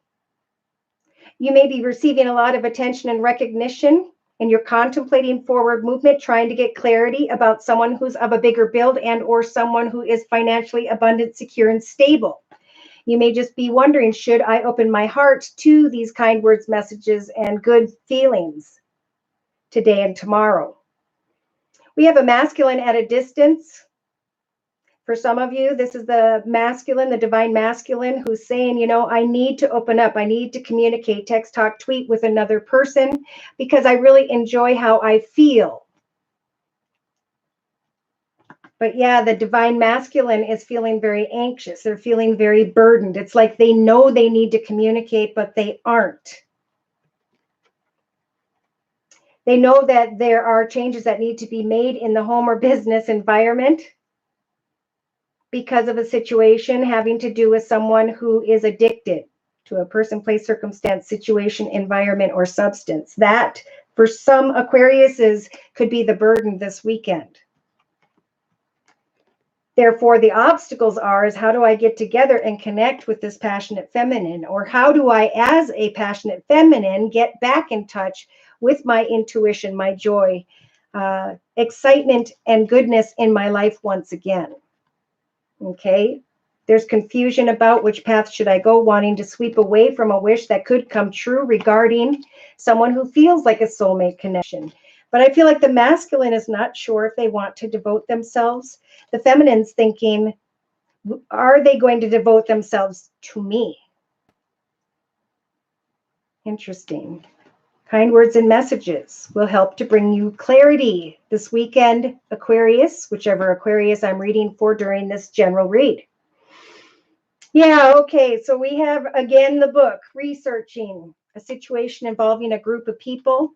You may be receiving a lot of attention and recognition, and you're contemplating forward movement, trying to get clarity about someone who's of a bigger build and or someone who is financially abundant, secure, and stable. You may just be wondering, should I open my heart to these kind words, messages, and good feelings today and tomorrow? We have a masculine at a distance. For some of you, this is the masculine, the divine masculine, who's saying, you know, I need to open up. I need to communicate, text, talk, tweet with another person because I really enjoy how I feel. But yeah, the divine masculine is feeling very anxious. They're feeling very burdened. It's like they know they need to communicate, but they aren't. They know that there are changes that need to be made in the home or business environment because of a situation having to do with someone who is addicted to a person, place, circumstance, situation, environment, or substance. That, for some Aquariuses, could be the burden this weekend. Therefore, the obstacles is how do I get together and connect with this passionate feminine? Or how do I, as a passionate feminine, get back in touch with my intuition, my joy, excitement, and goodness in my life once again? Okay, there's confusion about which path should I go, wanting to sweep away from a wish that could come true regarding someone who feels like a soulmate connection. But I feel like the masculine is not sure if they want to devote themselves. The feminine's thinking, are they going to devote themselves to me? Interesting. Kind words and messages will help to bring you clarity this weekend, Aquarius, whichever Aquarius I'm reading for during this general read. Yeah, okay, so we have, again, the book, Researching a Situation Involving a Group of People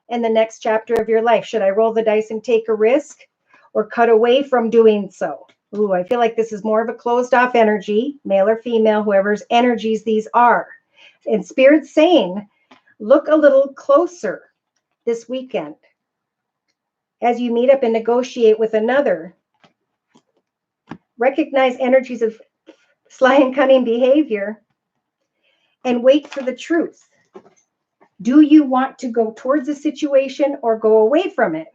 and the Next Chapter of Your Life. Should I roll the dice and take a risk or cut away from doing so? Ooh, I feel like this is more of a closed-off energy, male or female, whoever's energies these are. And Spirit's saying, look a little closer this weekend as you meet up and negotiate with another. Recognize energies of sly and cunning behavior and wait for the truth. Do you want to go towards a situation or go away from it?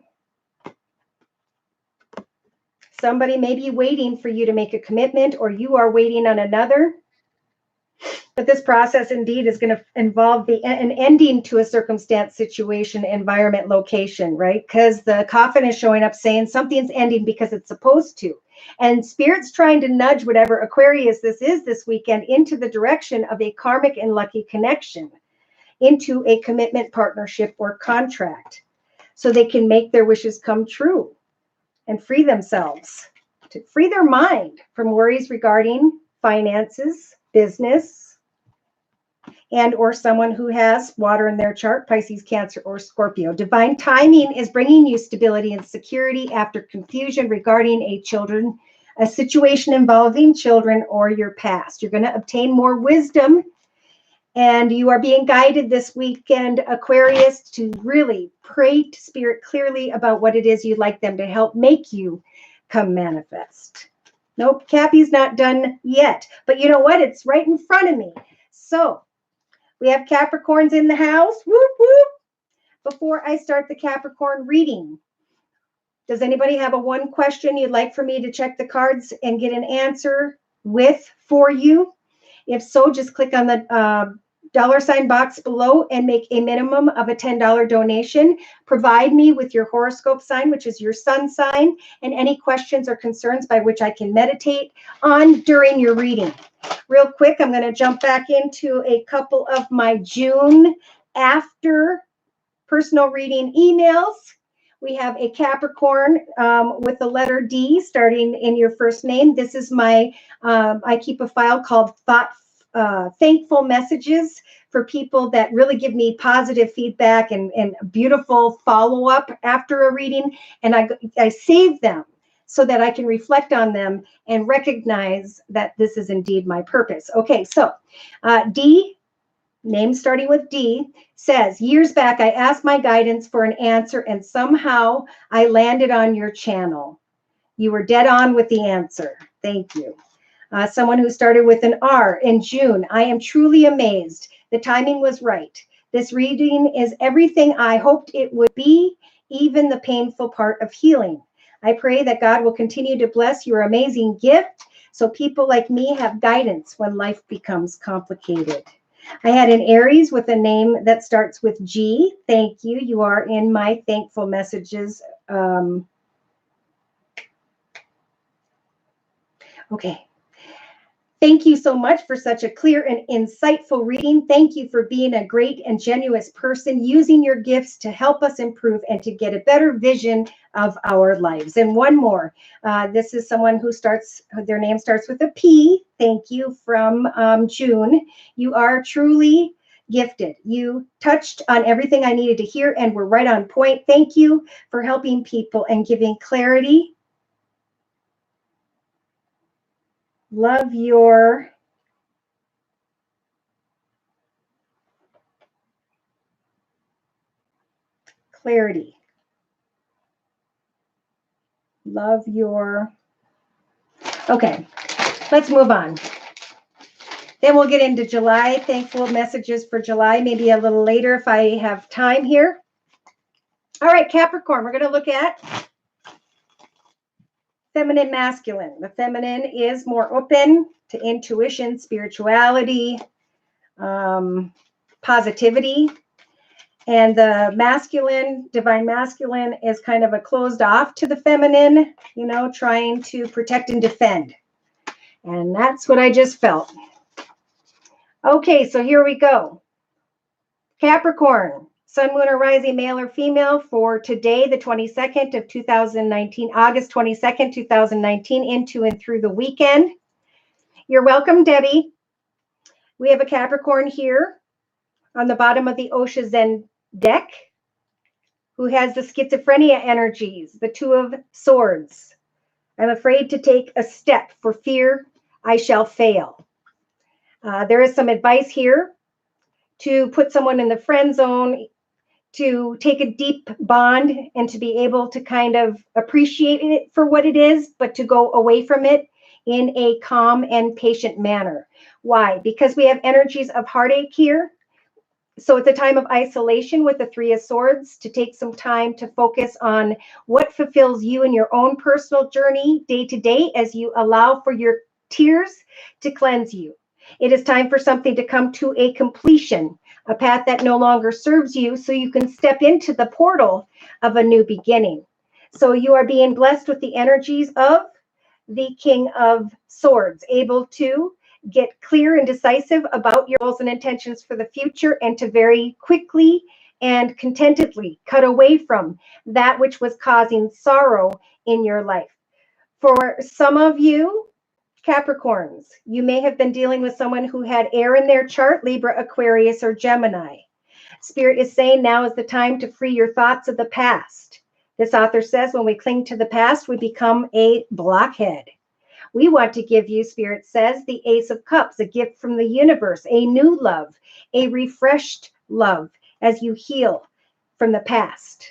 Somebody may be waiting for you to make a commitment, or you are waiting on another. But this process indeed is going to involve an ending to a circumstance, situation, environment, location, right? Because the coffin is showing up saying something's ending because it's supposed to. And Spirit's trying to nudge whatever Aquarius this is this weekend into the direction of a karmic and lucky connection, into a commitment, partnership, or contract, so they can make their wishes come true and free themselves, to free their mind from worries regarding finances, business, and or someone who has water in their chart, Pisces, Cancer, or Scorpio. Divine timing is bringing you stability and security after confusion regarding a situation involving children or your past. You're going to obtain more wisdom, and you are being guided this weekend, Aquarius, to really pray to Spirit clearly about what it is you'd like them to help make you come manifest. Nope, Cappy's not done yet, but you know what? It's right in front of me. So we have Capricorns in the house. Whoop, whoop. Before I start the Capricorn reading, does anybody have a one question you'd like for me to check the cards and get an answer with for you? If so, just click on the $ box below and make a minimum of a $10 donation. Provide me with your horoscope sign, which is your sun sign, and any questions or concerns by which I can meditate on during your reading. Real quick, I'm going to jump back into a couple of my June after personal reading emails. We have a Capricorn with the letter D starting in your first name. This is my, I keep a file called thankful messages for people that really give me positive feedback and beautiful follow-up after a reading. And I save them so that I can reflect on them and recognize that this is indeed my purpose. Okay, so D, name starting with D, says, years back, I asked my guidance for an answer and somehow I landed on your channel. You were dead on with the answer. Thank you. Someone who started with an R in June. I am truly amazed. The timing was right. This reading is everything I hoped it would be, even the painful part of healing. I pray that God will continue to bless your amazing gift so people like me have guidance when life becomes complicated. I had an Aries with a name that starts with G. Thank you. You are in my thankful messages. Okay. Thank you so much for such a clear and insightful reading. Thank you for being a great and genuine person, using your gifts to help us improve and to get a better vision of our lives. And one more. This is someone who their name starts with a P. Thank you, from June. You are truly gifted. You touched on everything I needed to hear and were right on point. Thank you for helping people and giving clarity. Love your clarity. Love your... Okay, let's move on. Then we'll get into July. Thankful messages for July, maybe a little later if I have time here. All right, Capricorn, we're going to look at feminine, masculine. The feminine is more open to intuition, spirituality, positivity. And the masculine, divine masculine, is kind of a closed off to the feminine, you know, trying to protect and defend. And that's what I just felt. Okay, so here we go. Capricorn, sun, moon, or rising, male or female, for today, the 22nd of 2019, August 22nd, 2019, into and through the weekend. You're welcome, Debbie. We have a Capricorn here on the bottom of the Osha Zen deck who has the schizophrenia energies, the Two of Swords. I'm afraid to take a step for fear I shall fail. There is some advice here to put someone in the friend zone, to take a deep bond and to be able to kind of appreciate it for what it is, but to go away from it in a calm and patient manner. Why? Because we have energies of heartache here. So it's a time of isolation with the Three of Swords, to take some time to focus on what fulfills you in your own personal journey day to day as you allow for your tears to cleanse you. It is time for something to come to a completion, a path that no longer serves you, so you can step into the portal of a new beginning. So you are being blessed with the energies of the King of Swords, able to get clear and decisive about your goals and intentions for the future, and to very quickly and contentedly cut away from that which was causing sorrow in your life. For some of you, Capricorns, you may have been dealing with someone who had air in their chart, Libra, Aquarius, or Gemini. Spirit is saying now is the time to free your thoughts of the past. This author says when we cling to the past, we become a blockhead. We want to give you, Spirit says, the Ace of Cups, a gift from the universe, a new love, a refreshed love as you heal from the past.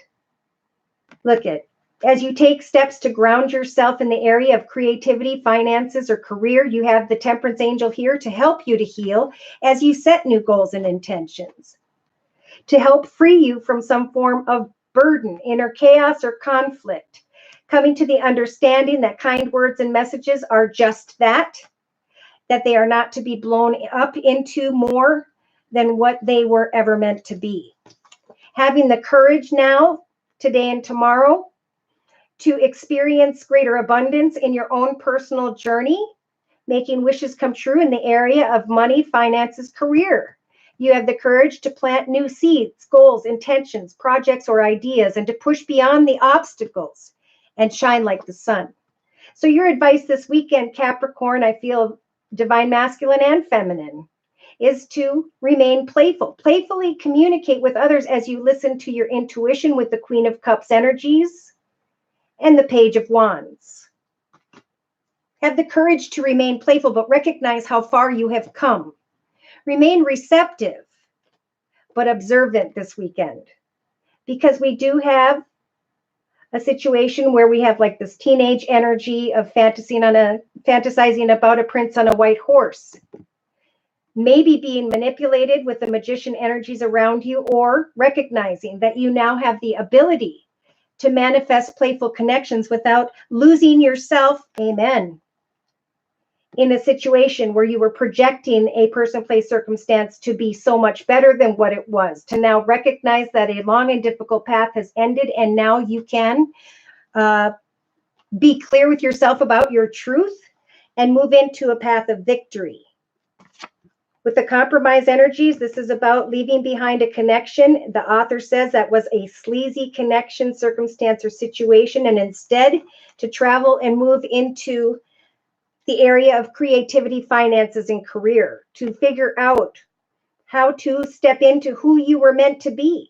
Look at, as you take steps to ground yourself in the area of creativity, finances, or career, you have the Temperance Angel here to help you to heal as you set new goals and intentions, to help free you from some form of burden, inner chaos, or conflict, coming to the understanding that kind words and messages are just that they are not to be blown up into more than what they were ever meant to be. Having the courage now, today and tomorrow, to experience greater abundance in your own personal journey, making wishes come true in the area of money, finances, career. You have the courage to plant new seeds, goals, intentions, projects, or ideas, and to push beyond the obstacles and shine like the sun. So your advice this weekend, Capricorn, I feel divine masculine and feminine, is to remain playful. Playfully communicate with others as you listen to your intuition with the Queen of Cups energies and the Page of Wands. Have the courage to remain playful, but recognize how far you have come. Remain receptive, but observant this weekend, because we do have a situation where we have like this teenage energy of fantasizing about a prince on a white horse, maybe being manipulated with the magician energies around you, or recognizing that you now have the ability to manifest playful connections without losing yourself, amen, in a situation where you were projecting a person, place, circumstance to be so much better than what it was, to now recognize that a long and difficult path has ended, and now you can be clear with yourself about your truth and move into a path of victory. With the compromise energies, this is about leaving behind a connection. The author says that was a sleazy connection, circumstance, or situation, and instead to travel and move into the area of creativity, finances, and career, to figure out how to step into who you were meant to be,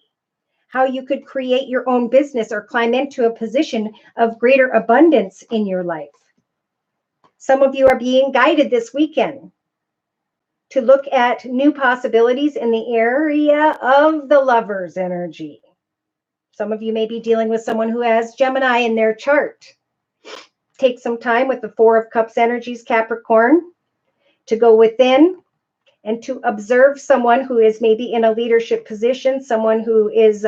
how you could create your own business or climb into a position of greater abundance in your life. Some of you are being guided this weekend to look at new possibilities in the area of the Lovers energy. Some of you may be dealing with someone who has Gemini in their chart. Take some time with the Four of Cups energies, Capricorn, to go within and to observe someone who is maybe in a leadership position, someone who is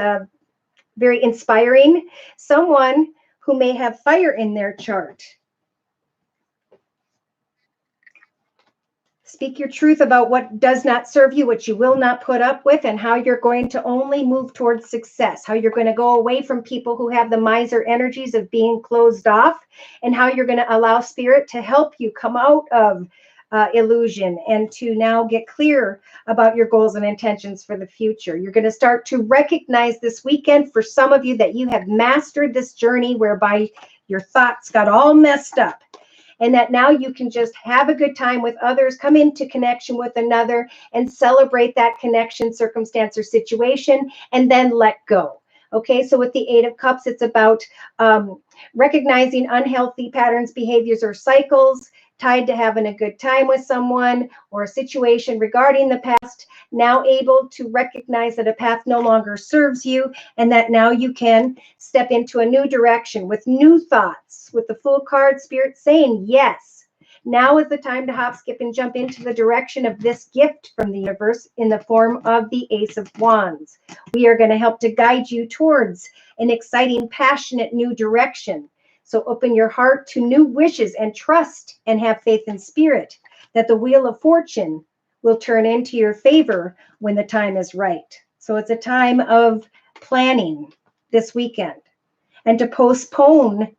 very inspiring, someone who may have fire in their chart. Speak your truth about what does not serve you, what you will not put up with, and how you're going to only move towards success, how you're going to go away from people who have the miser energies of being closed off, and how you're going to allow spirit to help you come out of illusion and to now get clear about your goals and intentions for the future. You're going to start to recognize this weekend, for some of you, that you have mastered this journey whereby your thoughts got all messed up, and that now you can just have a good time with others, come into connection with another, and celebrate that connection, circumstance, or situation, and then let go. Okay, so with the Eight of Cups, it's about recognizing unhealthy patterns, behaviors, or cycles tied to having a good time with someone or a situation regarding the past, now able to recognize that a path no longer serves you, and that now you can step into a new direction with new thoughts. With the Fool card, Spirit saying, yes, now is the time to hop, skip, and jump into the direction of this gift from the universe in the form of the Ace of Wands. We are going to help to guide you towards an exciting, passionate new direction. So open your heart to new wishes and trust and have faith in spirit that the wheel of fortune will turn into your favor when the time is right. So it's a time of planning this weekend, and to postpone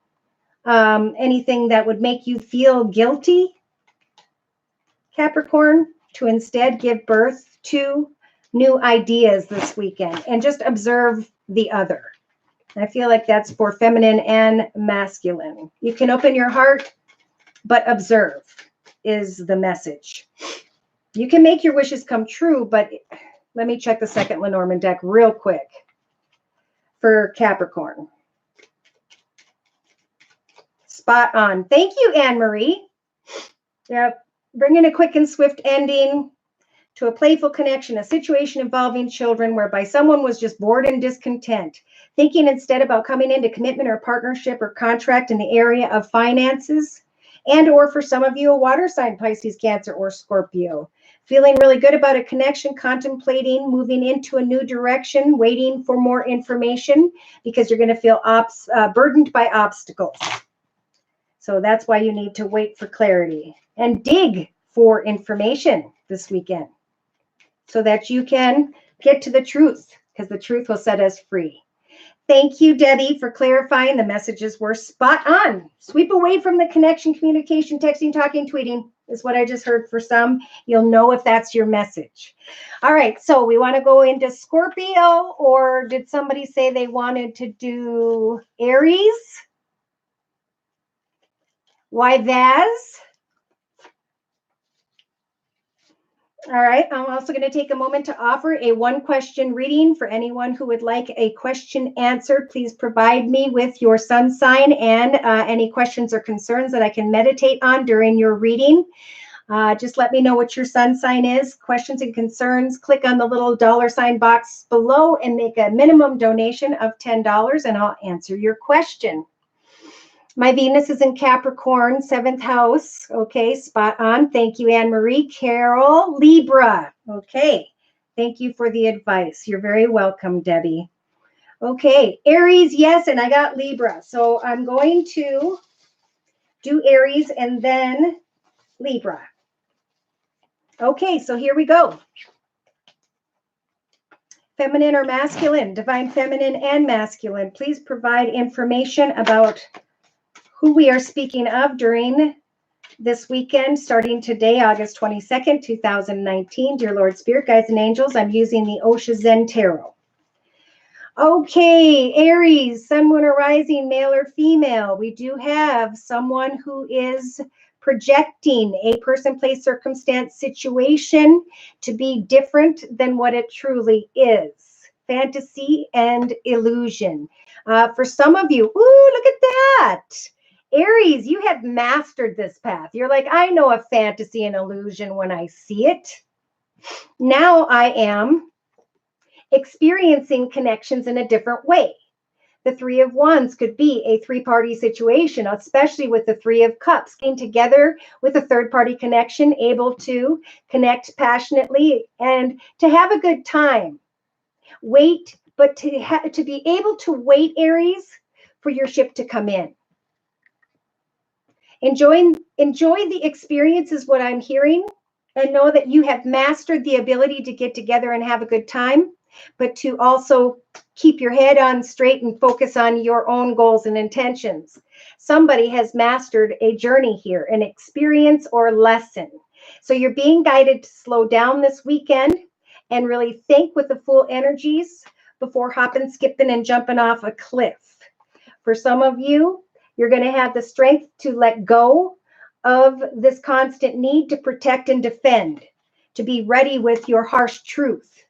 anything that would make you feel guilty, Capricorn, to instead give birth to new ideas this weekend and just observe the other. I feel like that's for feminine and masculine. You can open your heart, but observe is the message. You can make your wishes come true, but let me check the second Lenormand deck real quick for Capricorn. Spot on. Thank you, Anne-Marie. Yeah, bringing a quick and swift ending to a playful connection, a situation involving children whereby someone was just bored and discontent, thinking instead about coming into commitment or partnership or contract in the area of finances, and or for some of you, a water sign, Pisces, Cancer, or Scorpio. Feeling really good about a connection, contemplating moving into a new direction, waiting for more information because you're going to feel burdened by obstacles. So that's why you need to wait for clarity and dig for information this weekend so that you can get to the truth, because the truth will set us free. Thank you, Debbie, for clarifying. The messages were spot on. Sweep away from the connection, communication, texting, talking, tweeting is what I just heard for some. You'll know if that's your message. All right, so we want to go into Scorpio, or did somebody say they wanted to do Aries? Why, Vaz? All right, I'm also going to take a moment to offer a one-question reading for anyone who would like a question answered. Please provide me with your sun sign and any questions or concerns that I can meditate on during your reading. Just let me know what your sun sign is. Questions and concerns, click on the little $ box below and make a minimum donation of $10 and I'll answer your question. My Venus is in Capricorn, 7th house. Okay, spot on. Thank you, Anne-Marie. Carol, Libra. Okay, thank you for the advice. You're very welcome, Debbie. Okay, Aries, yes, and I got Libra. So I'm going to do Aries and then Libra. Okay, so here we go. Feminine or masculine, divine feminine and masculine. Please provide information about who we are speaking of during this weekend, starting today, August 22nd, 2019. Dear Lord, Spirit, Guides, and Angels, I'm using the Osha Zen Tarot. Okay, Aries, Sun, Moon, or Rising, male or female. We do have someone who is projecting a person, place, circumstance, situation to be different than what it truly is. Fantasy and illusion. For some of you, ooh, look at that. Aries, you have mastered this path. You're like, I know a fantasy and illusion when I see it. Now I am experiencing connections in a different way. The Three of Wands could be a three-party situation, especially with the Three of Cups, getting together with a third-party connection, able to connect passionately and to have a good time. Wait, but to be able to wait, Aries, for your ship to come in. Enjoy the experience is what I'm hearing, and know that you have mastered the ability to get together and have a good time, but to also keep your head on straight and focus on your own goals and intentions. Somebody has mastered a journey here, an experience or lesson. So you're being guided to slow down this weekend and really think with the full energies before hopping, skipping, and jumping off a cliff. For some of you, you're going to have the strength to let go of this constant need to protect and defend, to be ready with your harsh truth,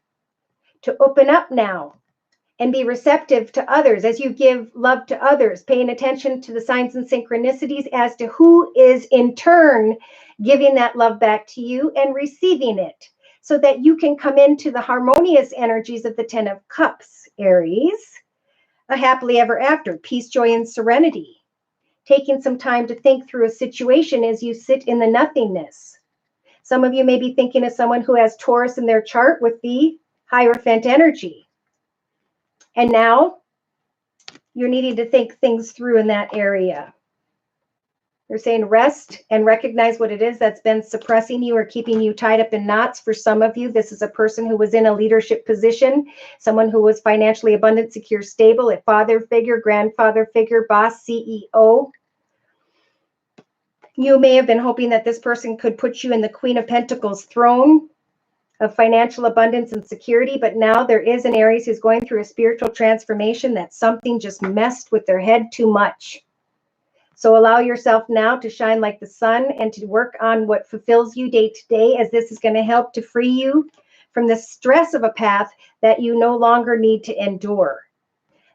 to open up now and be receptive to others as you give love to others, paying attention to the signs and synchronicities as to who is in turn giving that love back to you and receiving it, so that you can come into the harmonious energies of the 10 of Cups, Aries, a happily ever after, peace, joy, and serenity. Taking some time to think through a situation as you sit in the nothingness. Some of you may be thinking of someone who has Taurus in their chart with the Hierophant energy. And now you're needing to think things through in that area. They're saying rest and recognize what it is that's been suppressing you or keeping you tied up in knots. For some of you, this is a person who was in a leadership position, someone who was financially abundant, secure, stable, a father figure, grandfather figure, boss, CEO. You may have been hoping that this person could put you in the Queen of Pentacles throne of financial abundance and security, but now there is an Aries who's going through a spiritual transformation that something just messed with their head too much. So allow yourself now to shine like the sun and to work on what fulfills you day to day, as this is going to help to free you from the stress of a path that you no longer need to endure.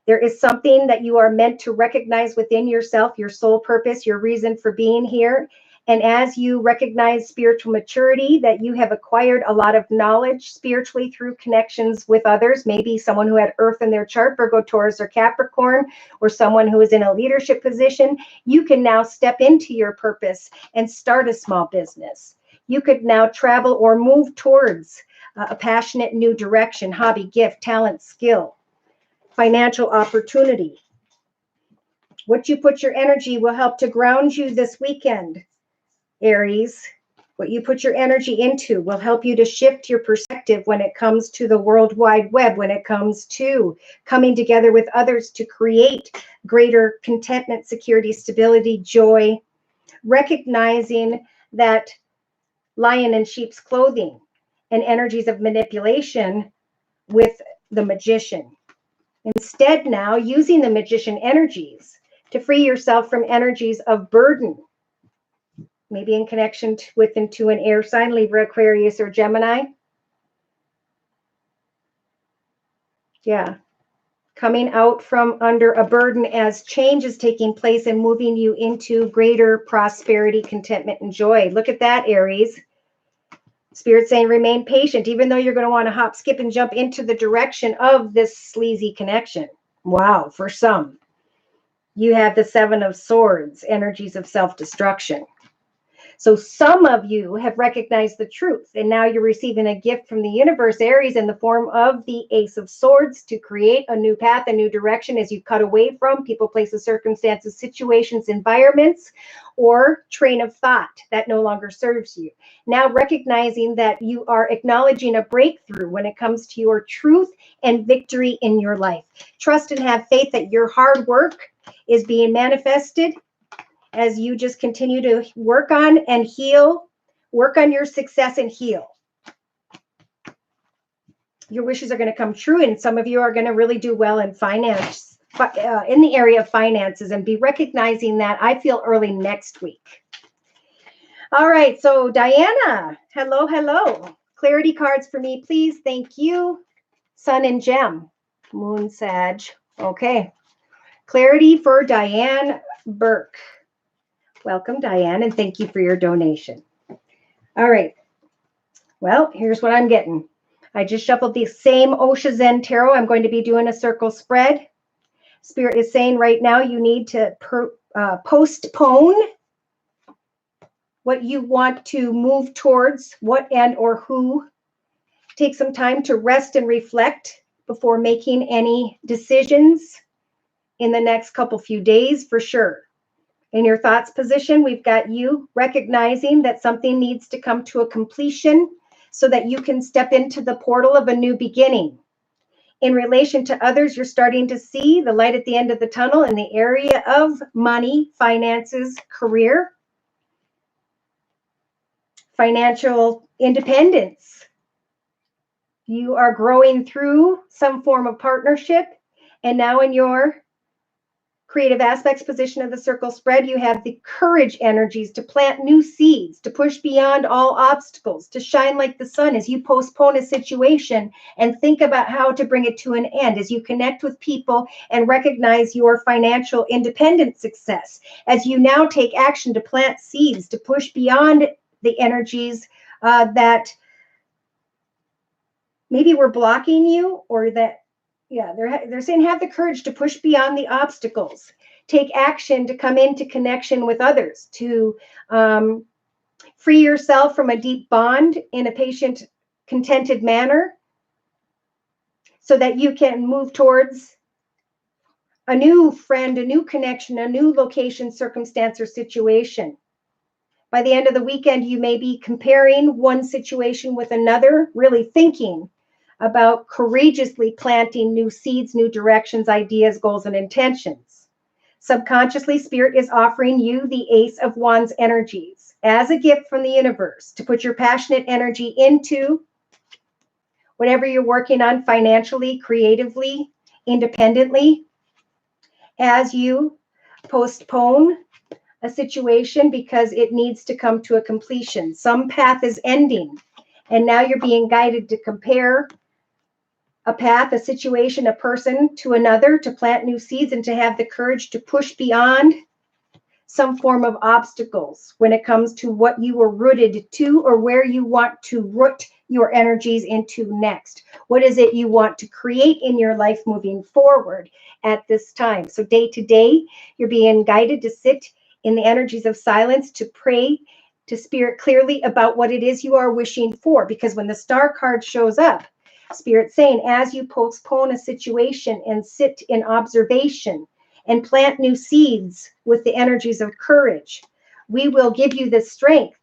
There is something that you are meant to recognize within yourself, your soul purpose, your reason for being here. And as you recognize spiritual maturity, that you have acquired a lot of knowledge spiritually through connections with others, maybe someone who had Earth in their chart, Virgo, Taurus, or Capricorn, or someone who is in a leadership position, you can now step into your purpose and start a small business. You could now travel or move towards a passionate new direction, hobby, gift, talent, skill, financial opportunity. What you put your energy will help to ground you this weekend, Aries. What you put your energy into will help you to shift your perspective when it comes to the World Wide Web, when it comes to coming together with others to create greater contentment, security, stability, joy, recognizing that lion in sheep's clothing and energies of manipulation with the magician. Instead, now using the magician energies to free yourself from energies of burden, maybe in connection with into an air sign, Libra, Aquarius, or Gemini. Yeah. Coming out from under a burden as change is taking place and moving you into greater prosperity, contentment, and joy. Look at that, Aries. Spirit saying remain patient, even though you're going to want to hop, skip, and jump into the direction of this sleazy connection. Wow, for some. You have the Seven of Swords, energies of self-destruction. So some of you have recognized the truth, and now you're receiving a gift from the universe, Aries, in the form of the Ace of Swords to create a new path, a new direction as you cut away from people, places, circumstances, situations, environments, or train of thought that no longer serves you. Now recognizing that you are acknowledging a breakthrough when it comes to your truth and victory in your life. Trust and have faith that your hard work is being manifested as you just continue to work on and heal, work on your success and heal. Your wishes are going to come true, and some of you are going to really do well in finance, in the area of finances, and be recognizing that, I feel, early next week. All right, so Diana, hello, hello. Clarity cards for me, please. Thank you. Sun and Gem, Moon, Sag. Okay. Clarity for Diane Burke. Welcome, Diane, and thank you for your donation. All right. Well, here's what I'm getting. I just shuffled the same Osha Zen Tarot. I'm going to be doing a circle spread. Spirit is saying right now you need to postpone what you want to move towards, what and or who. Take some time to rest and reflect before making any decisions in the next few days for sure. In your thoughts position, we've got you recognizing that something needs to come to a completion so that you can step into the portal of a new beginning. In relation to others, you're starting to see the light at the end of the tunnel in the area of money, finances, career, financial independence. You are growing through some form of partnership, and now in your creative aspects position of the circle spread, you have the courage energies to plant new seeds, to push beyond all obstacles, to shine like the sun as you postpone a situation and think about how to bring it to an end, as you connect with people and recognize your financial independent success, as you now take action to plant seeds, to push beyond the energies that maybe were blocking you, or that they're saying have the courage to push beyond the obstacles, take action to come into connection with others, to free yourself from a deep bond in a patient, contented manner so that you can move towards a new friend, a new connection, a new location, circumstance, or situation. By the end of the weekend, you may be comparing one situation with another, really thinking about courageously planting new seeds, new directions, ideas, goals, and intentions. Subconsciously, Spirit is offering you the Ace of Wands energies as a gift from the universe to put your passionate energy into whatever you're working on financially, creatively, independently, as you postpone a situation because it needs to come to a completion. Some path is ending, and now you're being guided to compare a path, a situation, a person to another, to plant new seeds and to have the courage to push beyond some form of obstacles when it comes to what you were rooted to or where you want to root your energies into next. What is it you want to create in your life moving forward at this time? So day to day, you're being guided to sit in the energies of silence, to pray to Spirit clearly about what it is you are wishing for. Because when the Star card shows up, Spirit saying, as you postpone a situation and sit in observation and plant new seeds with the energies of courage, we will give you the strength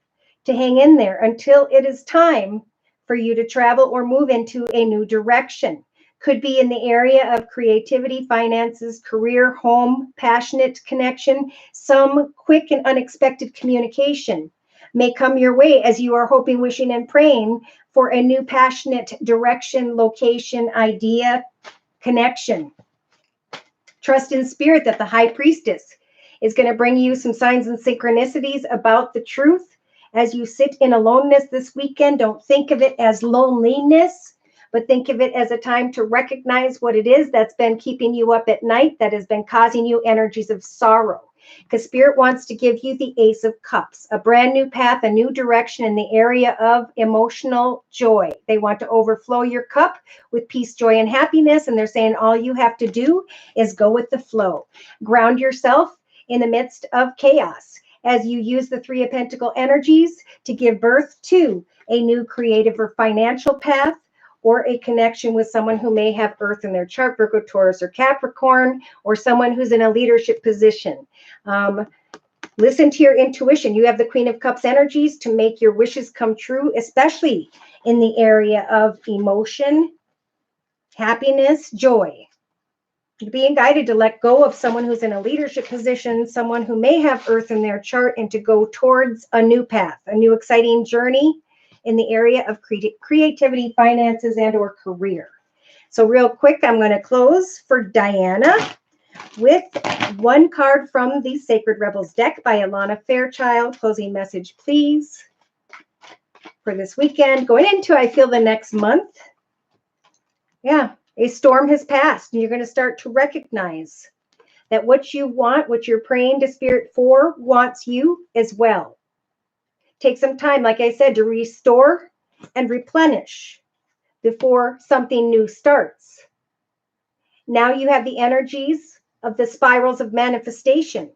to hang in there until it is time for you to travel or move into a new direction. Could be in the area of creativity, finances, career, home, passionate connection. Some quick and unexpected communication may come your way as you are hoping, wishing, and praying for a new passionate direction, location, idea, connection. Trust in Spirit that the High Priestess is going to bring you some signs and synchronicities about the truth. As you sit in aloneness this weekend, don't think of it as loneliness, but think of it as a time to recognize what it is that's been keeping you up at night, that has been causing you energies of sorrow. Because Spirit wants to give you the Ace of Cups, a brand new path, a new direction in the area of emotional joy. They want to overflow your cup with peace, joy, and happiness. And they're saying all you have to do is go with the flow. Ground yourself in the midst of chaos as you use the Three of Pentacle energies to give birth to a new creative or financial path, or a connection with someone who may have Earth in their chart, Virgo, Taurus, or Capricorn, or someone who's in a leadership position. Listen to your intuition. You have the Queen of Cups energies to make your wishes come true, especially in the area of emotion, happiness, joy. You're being guided to let go of someone who's in a leadership position, someone who may have Earth in their chart, and to go towards a new path, a new exciting journey in the area of creativity, finances, and or career. So real quick, I'm going to close for Diana with one card from the Sacred Rebels deck by Alana Fairchild. Closing message, please, for this weekend. Going into, I feel, the next month. Yeah, a storm has passed, and you're going to start to recognize that what you want, what you're praying to Spirit for, wants you as well. Take some time, like I said, to restore and replenish before something new starts. Now you have the energies of the spirals of manifestation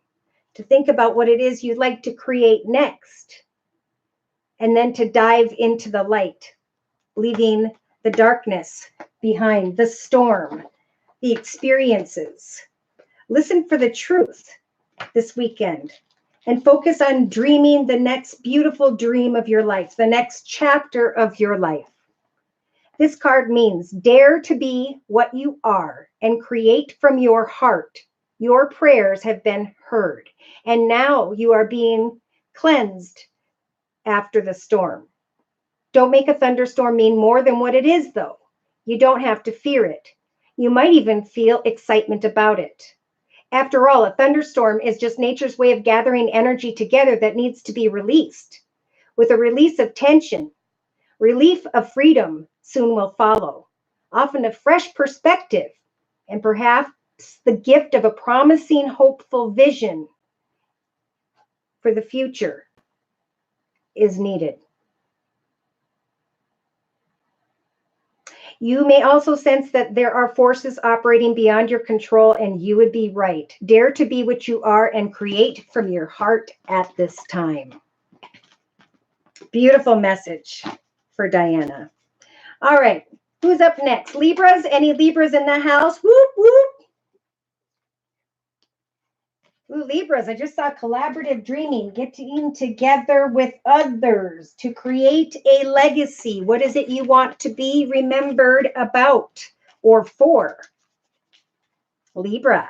to think about what it is you'd like to create next, and then to dive into the light, leaving the darkness behind, the storm, the experiences. Listen for the truth this weekend and focus on dreaming the next beautiful dream of your life, the next chapter of your life. This card means dare to be what you are and create from your heart. Your prayers have been heard, and now you are being cleansed after the storm. Don't make a thunderstorm mean more than what it is, though. You don't have to fear it. You might even feel excitement about it. After all, a thunderstorm is just nature's way of gathering energy together that needs to be released. With a release of tension, relief of freedom soon will follow. Often a fresh perspective, and perhaps the gift of a promising, hopeful vision for the future is needed. You may also sense that there are forces operating beyond your control, and you would be right. Dare to be what you are and create from your heart at this time. Beautiful message for Diana. All right, who's up next? Libras? Any Libras in the house? Whoop, whoop. Ooh, Libras, I just saw collaborative dreaming, getting together with others to create a legacy. What is it you want to be remembered about or for? Libra.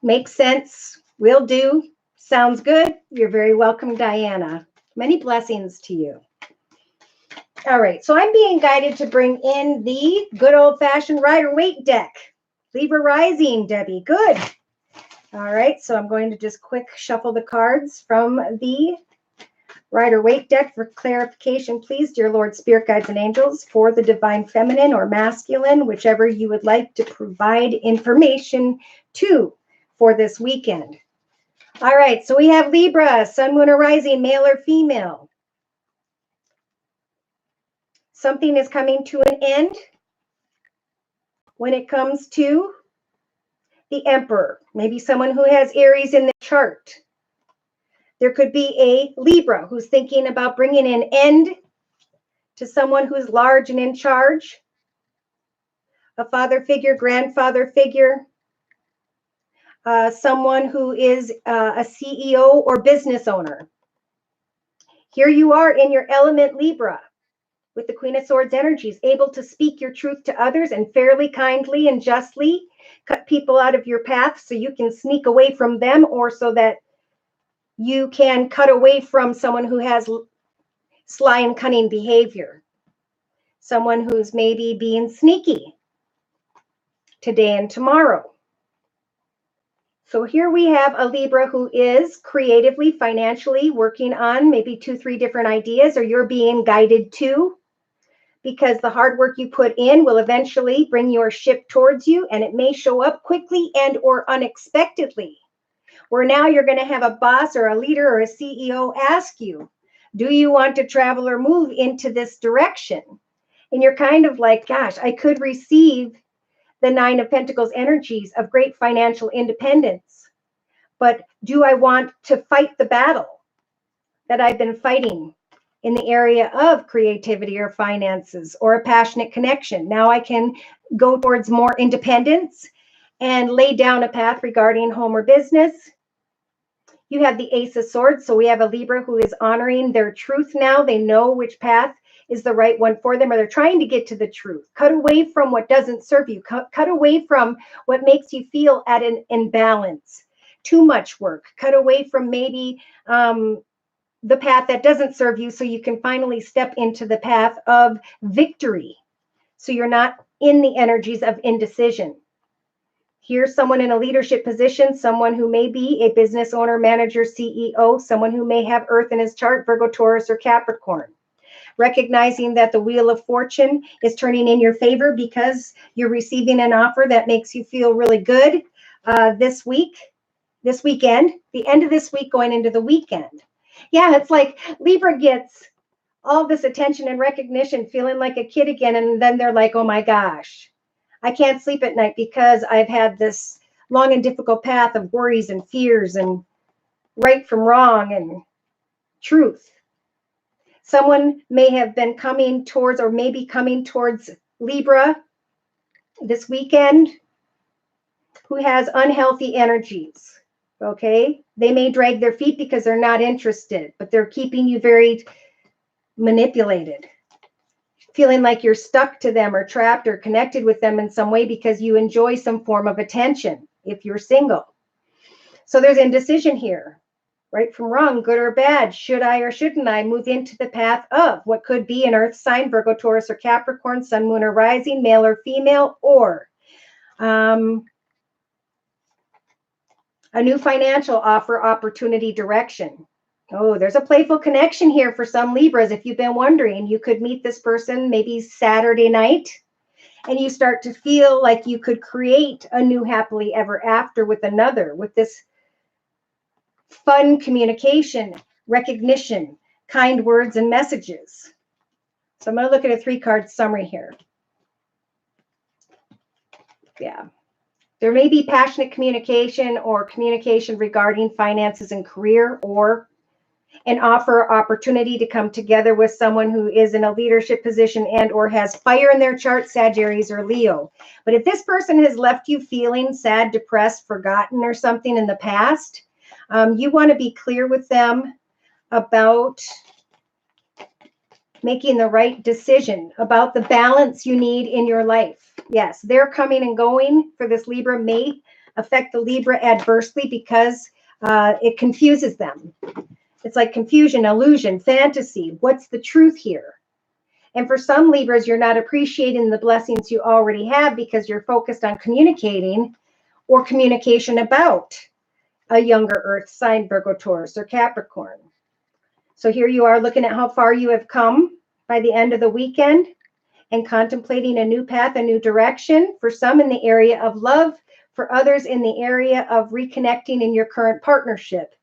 Makes sense. Will do. Sounds good. You're very welcome, Diana. Many blessings to you. All right, so I'm being guided to bring in the good old-fashioned Rider-Waite deck. Libra rising, Debbie. Good. All right, so I'm going to just quick shuffle the cards from the Rider-Waite deck for clarification, please, dear Lord, Spirit Guides, and Angels, for the Divine Feminine or Masculine, whichever you would like to provide information to for this weekend. All right, so we have Libra, Sun, Moon, or Rising, male or female. Something is coming to an end when it comes to the Emperor. Maybe someone who has Aries in the chart. There could be a Libra who's thinking about bringing an end to someone who's large and in charge. A father figure, grandfather figure. Someone who is a CEO or business owner. Here you are in your element Libra with the Queen of Swords energies, able to speak your truth to others and fairly, kindly, and justly cut people out of your path so you can sneak away from them, or so that you can cut away from someone who has sly and cunning behavior. Someone who's maybe being sneaky today and tomorrow. So here we have a Libra who is creatively, financially working on maybe 2-3 different ideas, or you're being guided to, because the hard work you put in will eventually bring your ship towards you, and it may show up quickly and or unexpectedly, where now you're going to have a boss or a leader or a CEO ask you, do you want to travel or move into this direction? And you're kind of like, gosh, I could receive the 9 of Pentacles energies of great financial independence, but do I want to fight the battle that I've been fighting in the area of creativity or finances or a passionate connection? Now I can go towards more independence and lay down a path regarding home or business. You have the Ace of Swords. So we have a Libra who is honoring their truth now. They know which path is the right one for them, or they're trying to get to the truth. Cut away from what doesn't serve you. Cut away from what makes you feel at an imbalance. Too much work. Cut away from maybe the path that doesn't serve you, so you can finally step into the path of victory. So you're not in the energies of indecision. Here's someone in a leadership position, someone who may be a business owner, manager, CEO, someone who may have Earth in his chart, Virgo, Taurus, or Capricorn. Recognizing that the Wheel of Fortune is turning in your favor because you're receiving an offer that makes you feel really good this weekend, the end of this week going into the weekend. Yeah, it's like Libra gets all this attention and recognition, feeling like a kid again. And then they're like, oh my gosh, I can't sleep at night because I've had this long and difficult path of worries and fears and right from wrong and truth. Someone may have been coming towards, or maybe coming towards Libra this weekend, who has unhealthy energies. Okay. They may drag their feet because they're not interested, but they're keeping you very manipulated, feeling like you're stuck to them or trapped or connected with them in some way because you enjoy some form of attention if you're single. So there's indecision here. Right from wrong, good or bad, should I or shouldn't I move into the path of what could be an earth sign, Virgo, Taurus, or Capricorn, sun, moon, or rising, male or female, or a new financial offer, opportunity, direction. Oh, there's a playful connection here for some Libras. If you've been wondering, you could meet this person maybe Saturday night, and you start to feel like you could create a new happily ever after with another, with this fun communication, recognition, kind words and messages. So I'm going to look at a 3-card summary here. Yeah. There may be passionate communication or communication regarding finances and career, or an offer or opportunity to come together with someone who is in a leadership position and or has fire in their chart, Sagittarius or Leo. But if this person has left you feeling sad, depressed, forgotten, or something in the past, you want to be clear with them about making the right decision, about the balance you need in your life. Yes, they're coming and going for this Libra may affect the Libra adversely because it confuses them. It's like confusion, illusion, fantasy. What's the truth here? And for some Libras, you're not appreciating the blessings you already have because you're focused on communicating or communication about a younger earth sign, Virgo, Taurus, or Capricorn. So here you are looking at how far you have come by the end of the weekend and contemplating a new path, a new direction, for some in the area of love, for others in the area of reconnecting in your current partnership.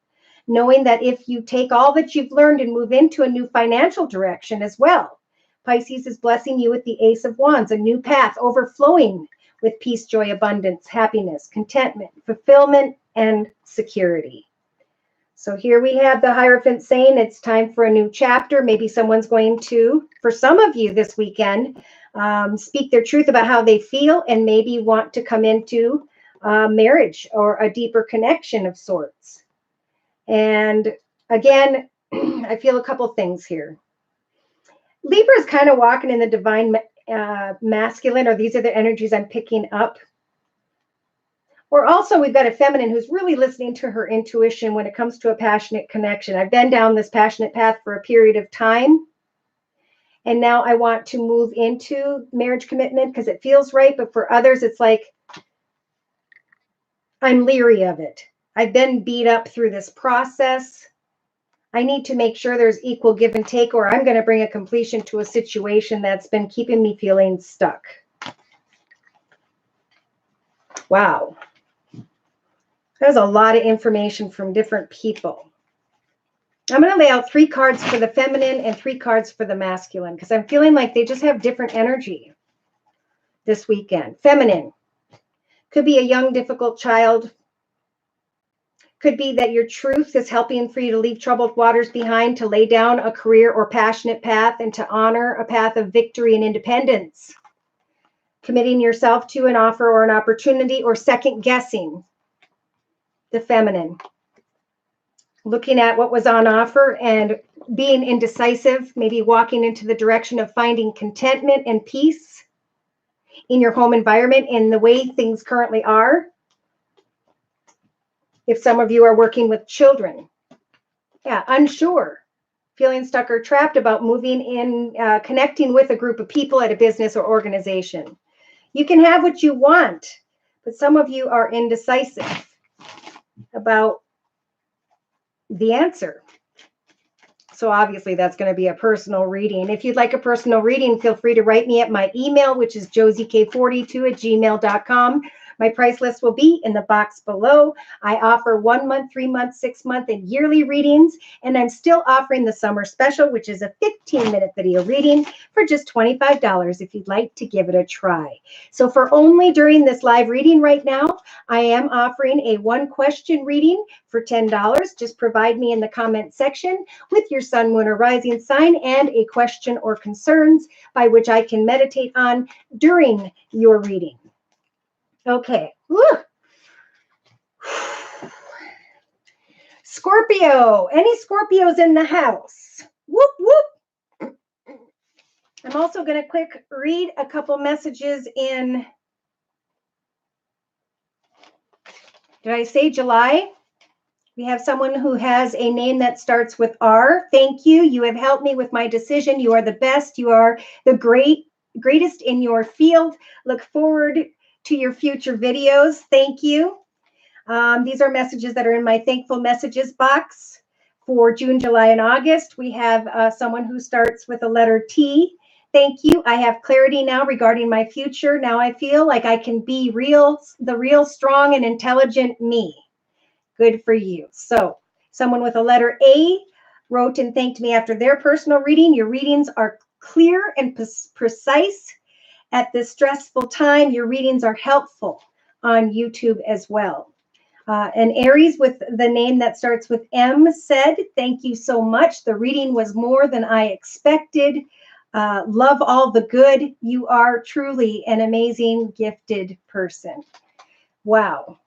Knowing that if you take all that you've learned and move into a new financial direction as well, Pisces is blessing you with the Ace of Wands, a new path overflowing with peace, joy, abundance, happiness, contentment, fulfillment, and security. So here we have the Hierophant saying it's time for a new chapter. Maybe someone's going to, for some of you this weekend, speak their truth about how they feel and maybe want to come into marriage or a deeper connection of sorts. And again, I feel a couple things here. Libra is kind of walking in the divine masculine, or these are the energies I'm picking up. Or also we've got a feminine who's really listening to her intuition when it comes to a passionate connection. I've been down this passionate path for a period of time, and now I want to move into marriage commitment because it feels right. But for others, it's like, I'm leery of it. I've been beat up through this process. I need to make sure there's equal give and take, or I'm going to bring a completion to a situation that's been keeping me feeling stuck. Wow. There's a lot of information from different people. I'm going to lay out 3 cards for the feminine and 3 cards for the masculine, because I'm feeling like they just have different energy this weekend. Feminine could be a young, difficult child. Could be that your truth is helping for you to leave troubled waters behind, to lay down a career or passionate path, and to honor a path of victory and independence. Committing yourself to an offer or an opportunity, or second guessing the feminine. Looking at what was on offer and being indecisive, maybe walking into the direction of finding contentment and peace in your home environment in the way things currently are. If some of you are working with children, yeah, unsure, feeling stuck or trapped about moving in, connecting with a group of people at a business or organization. You can have what you want, but some of you are indecisive about the answer. So obviously that's going to be a personal reading. If you'd like a personal reading, feel free to write me at my email, which is josiek42@gmail.com. My price list will be in the box below. I offer 1 month, 3 month, 6 month, and yearly readings. And I'm still offering the summer special, which is a 15-minute video reading for just $25 if you'd like to give it a try. So for only during this live reading right now, I am offering a 1-question reading for $10. Just provide me in the comment section with your sun, moon, or rising sign and a question or concerns by which I can meditate on during your reading. Okay. Woo. Scorpio. Any Scorpios in the house? Whoop, whoop. I'm also going to quick read a couple messages in, did I say July? We have someone who has a name that starts with R. Thank you. You have helped me with my decision. You are the best. You are the greatest in your field. Look forward to your future videos. Thank you. These are messages that are in my thankful messages box for June, July, and August. We have someone who starts with the letter T. Thank you. I have clarity now regarding my future. Now I feel like I can be the real strong and intelligent me. Good for you. So someone with a letter A wrote and thanked me after their personal reading. Your readings are clear and precise. At this stressful time, your readings are helpful on YouTube as well. And Aries with the name that starts with M said, thank you so much. The reading was more than I expected. Love all the good. You are truly an amazing, gifted person. Wow.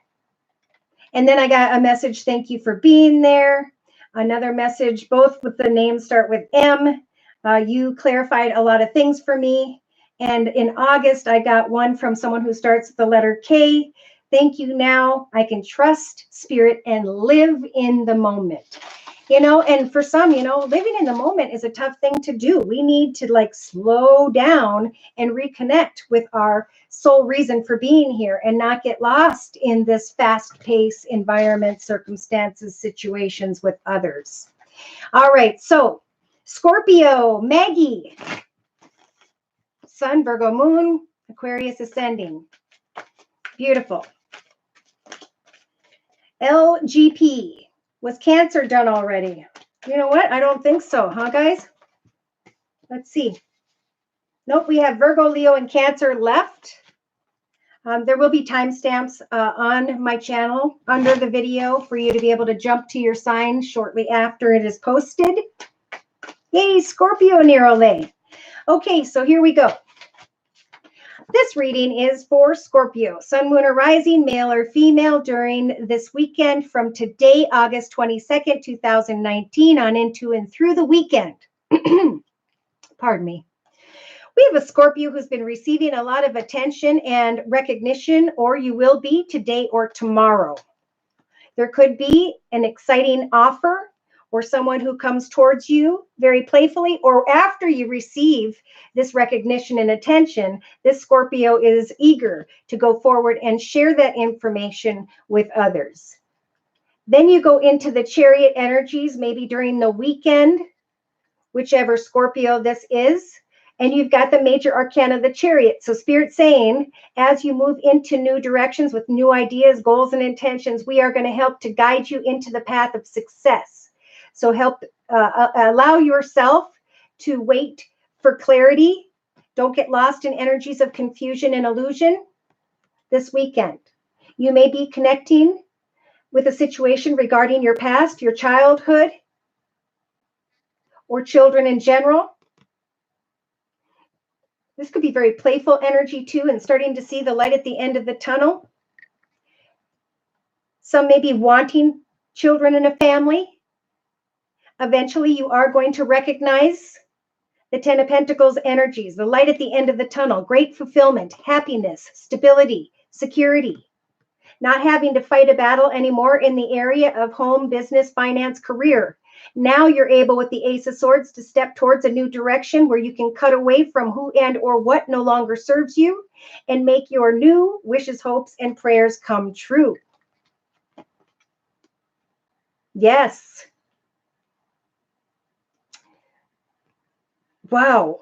And then I got a message, thank you for being there. Another message, both with the names start with M. You clarified a lot of things for me. And in August, I got one from someone who starts with the letter K. Thank you. Now I can trust spirit and live in the moment. You know, and for some, you know, living in the moment is a tough thing to do. We need to like slow down and reconnect with our sole reason for being here and not get lost in this fast-paced environment, circumstances, situations with others. All right. So Scorpio, Maggie. Sun, Virgo, Moon, Aquarius ascending. Beautiful. LGP. Was Cancer done already? You know what? I don't think so, huh, guys? Let's see. Nope, we have Virgo, Leo, and Cancer left. There will be timestamps on my channel under the video for you to be able to jump to your sign shortly after it is posted. Yay, Scorpio Nirole. Okay, so here we go. This reading is for Scorpio, sun, moon, or rising, male or female, during this weekend from today, August 22nd, 2019, on into and through the weekend. Pardon me. We have a Scorpio who's been receiving a lot of attention and recognition, or you will be today or tomorrow. There could be an exciting offer or someone who comes towards you very playfully, or after you receive this recognition and attention, this Scorpio is eager to go forward and share that information with others. Then you go into the Chariot energies, maybe during the weekend, whichever Scorpio this is, and you've got the major arcana of the Chariot. So Spirit saying, as you move into new directions with new ideas, goals, and intentions, we are going to help to guide you into the path of success. So help allow yourself to wait for clarity. Don't get lost in energies of confusion and illusion this weekend. You may be connecting with a situation regarding your past, your childhood, or children in general. This could be very playful energy too, and starting to see the light at the end of the tunnel. Some may be wanting children in a family. Eventually, you are going to recognize the Ten of Pentacles energies, the light at the end of the tunnel, great fulfillment, happiness, stability, security, not having to fight a battle anymore in the area of home, business, finance, career. Now you're able with the Ace of Swords to step towards a new direction where you can cut away from who and or what no longer serves you and make your new wishes, hopes, and prayers come true. Yes. Wow.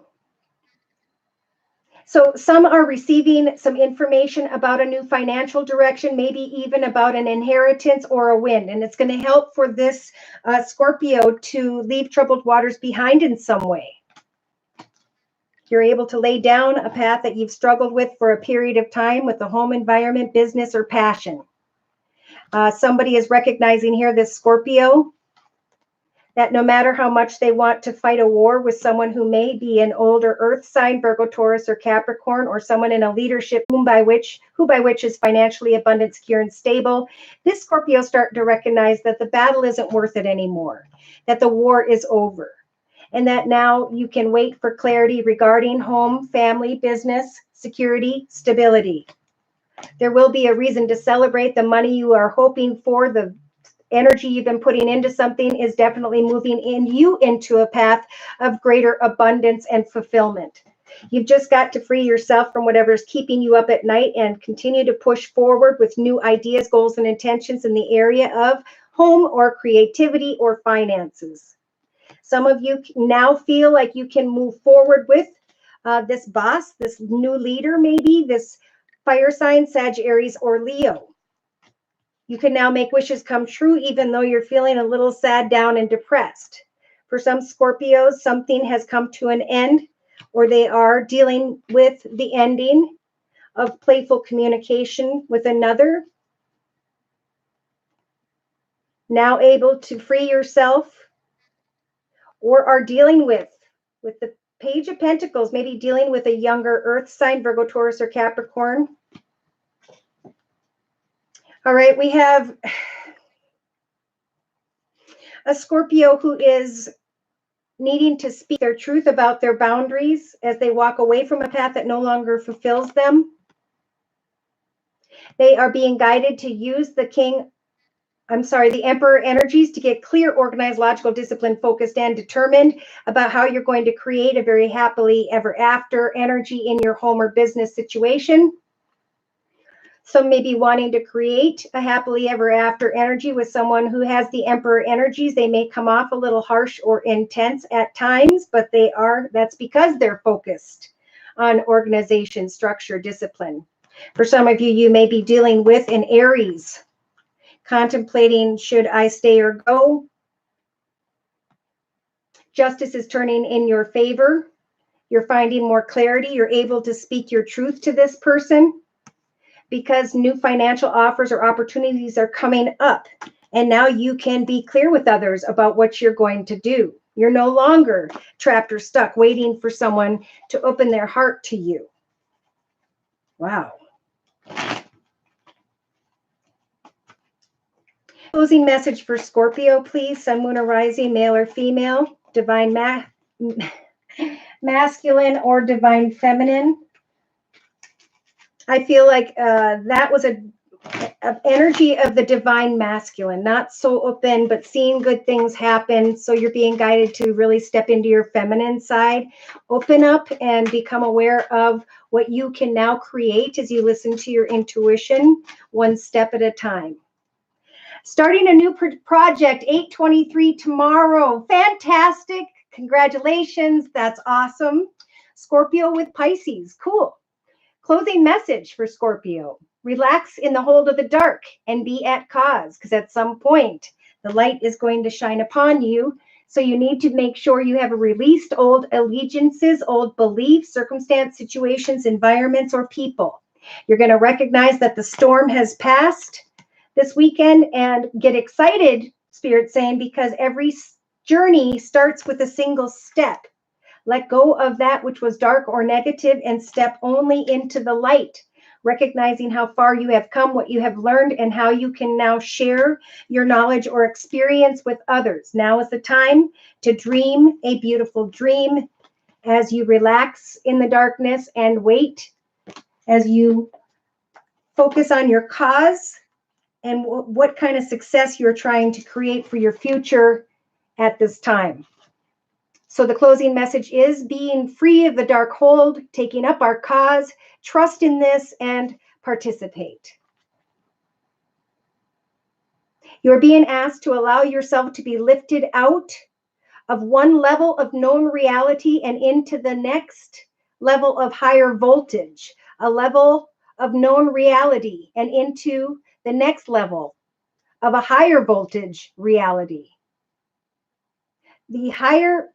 So some are receiving some information about a new financial direction, maybe even about an inheritance or a win. And it's going to help for this Scorpio to leave troubled waters behind in some way. You're able to lay down a path that you've struggled with for a period of time with the home environment, business, or passion. Somebody is recognizing here, this Scorpio, that no matter how much they want to fight a war with someone who may be an older earth sign, Virgo, Taurus, or Capricorn, or someone in a leadership who by which is financially abundant, secure, and stable, this Scorpio starting to recognize that the battle isn't worth it anymore, that the war is over, and that now you can wait for clarity regarding home, family, business, security, stability. There will be a reason to celebrate. The money you are hoping for, the energy you've been putting into something is definitely moving you into a path of greater abundance and fulfillment. You've just got to free yourself from whatever's keeping you up at night and continue to push forward with new ideas, goals, and intentions in the area of home or creativity or finances. Some of you now feel like you can move forward with this boss, this new leader, maybe this fire sign, Sagittarius, or Leo. You can now make wishes come true, even though you're feeling a little sad, down, and depressed. For some Scorpios, something has come to an end, or they are dealing with the ending of playful communication with another. Now able to free yourself, or are dealing with the Page of Pentacles, maybe dealing with a younger earth sign, Virgo, Taurus, or Capricorn. All right, we have a Scorpio who is needing to speak their truth about their boundaries as they walk away from a path that no longer fulfills them. They are being guided to use the Emperor energies to get clear, organized, logical, disciplined, focused, and determined about how you're going to create a very happily ever after energy in your home or business situation. Some may be wanting to create a happily ever after energy with someone who has the Emperor energies. They may come off a little harsh or intense at times, but that's because they're focused on organization, structure, discipline. For some of you, you may be dealing with an Aries, contemplating, should I stay or go? Justice is turning in your favor. You're finding more clarity. You're able to speak your truth to this person, because new financial offers or opportunities are coming up. And now you can be clear with others about what you're going to do. You're no longer trapped or stuck waiting for someone to open their heart to you. Wow. Closing message for Scorpio, please. Sun, Moon, or Rising, male or female, divine masculine or divine feminine. I feel like that was a energy of the divine masculine, not so open, but seeing good things happen. So you're being guided to really step into your feminine side, open up and become aware of what you can now create as you listen to your intuition, one step at a time. Starting a new project, 8/23 tomorrow. Fantastic. Congratulations. That's awesome. Scorpio with Pisces. Cool. Closing message for Scorpio. Relax in the hold of the dark and be at cause, because at some point the light is going to shine upon you. So you need to make sure you have released old allegiances, old beliefs, circumstance, situations, environments, or people. You're going to recognize that the storm has passed this weekend and get excited, Spirit saying, because every journey starts with a single step. Let go of that which was dark or negative and step only into the light, recognizing how far you have come, what you have learned, and how you can now share your knowledge or experience with others. Now is the time to dream a beautiful dream as you relax in the darkness and wait, as you focus on your cause and what kind of success you're trying to create for your future at this time. So the closing message is being free of the dark hold, taking up our cause, trust in this, and participate. You're being asked to allow yourself to be lifted out of one level of known reality and into the next level of higher voltage, a level of known reality, and into the next level of a higher voltage reality. The higher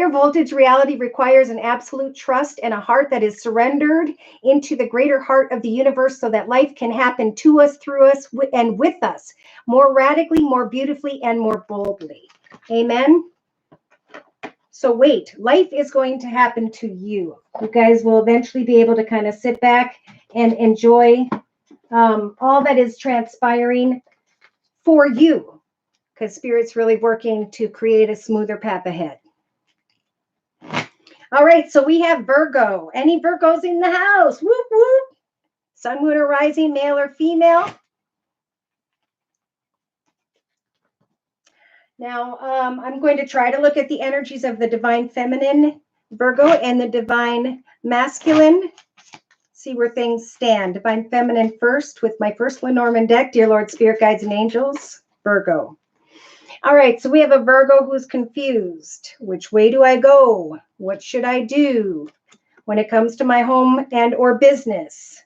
voltage reality requires an absolute trust and a heart that is surrendered into the greater heart of the universe so that life can happen to us, through us, and with us more radically, more beautifully, and more boldly. Amen. So wait, life is going to happen to you. You guys will eventually be able to kind of sit back and enjoy all that is transpiring for you, because Spirit's really working to create a smoother path ahead. All right, so we have Virgo. Any Virgos in the house? Whoop, whoop. Sun, moon, or rising, male or female? Now, I'm going to try to look at the energies of the divine feminine, Virgo, and the divine masculine. See where things stand. Divine feminine first with my first Lenormand deck. Dear Lord, Spirit, Guides, and Angels, Virgo. All right, so we have a Virgo who's confused. Which way do I go? What should I do when it comes to my home and or business?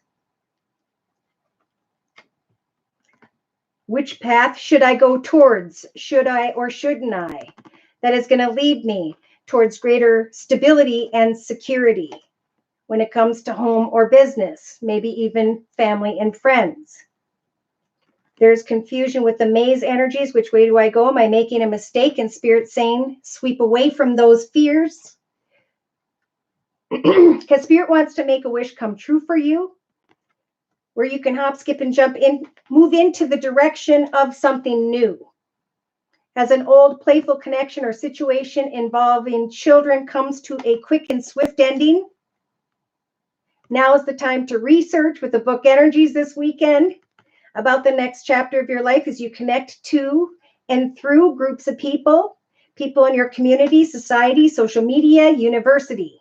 Which path should I go towards? Should I or shouldn't I? That is going to lead me towards greater stability and security when it comes to home or business, maybe even family and friends. There's confusion with the maze energies. Which way do I go? Am I making a mistake? And Spirit saying, sweep away from those fears. Because Spirit wants to make a wish come true for you, where you can hop, skip, and jump in, move into the direction of something new. As an old playful connection or situation involving children comes to a quick and swift ending, now is the time to research with the book energies this weekend about the next chapter of your life as you connect to and through groups of people in your community, society, social media, university.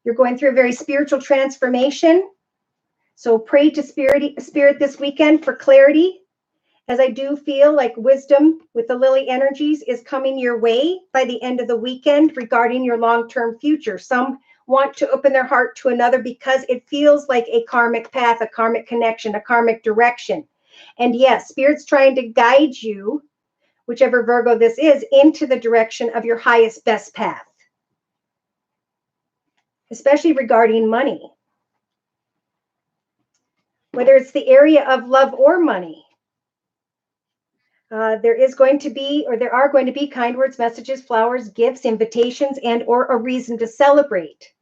You're going through a very spiritual transformation. So pray to Spirit this weekend for clarity, as I do feel like wisdom with the Lily energies is coming your way by the end of the weekend regarding your long-term future. Some want to open their heart to another because it feels like a karmic path, a karmic connection, a karmic direction. And yes, Spirit's trying to guide you, whichever Virgo this is, into the direction of your highest, best path, especially regarding money. Whether it's the area of love or money, there are going to be kind words, messages, flowers, gifts, invitations, and or a reason to celebrate.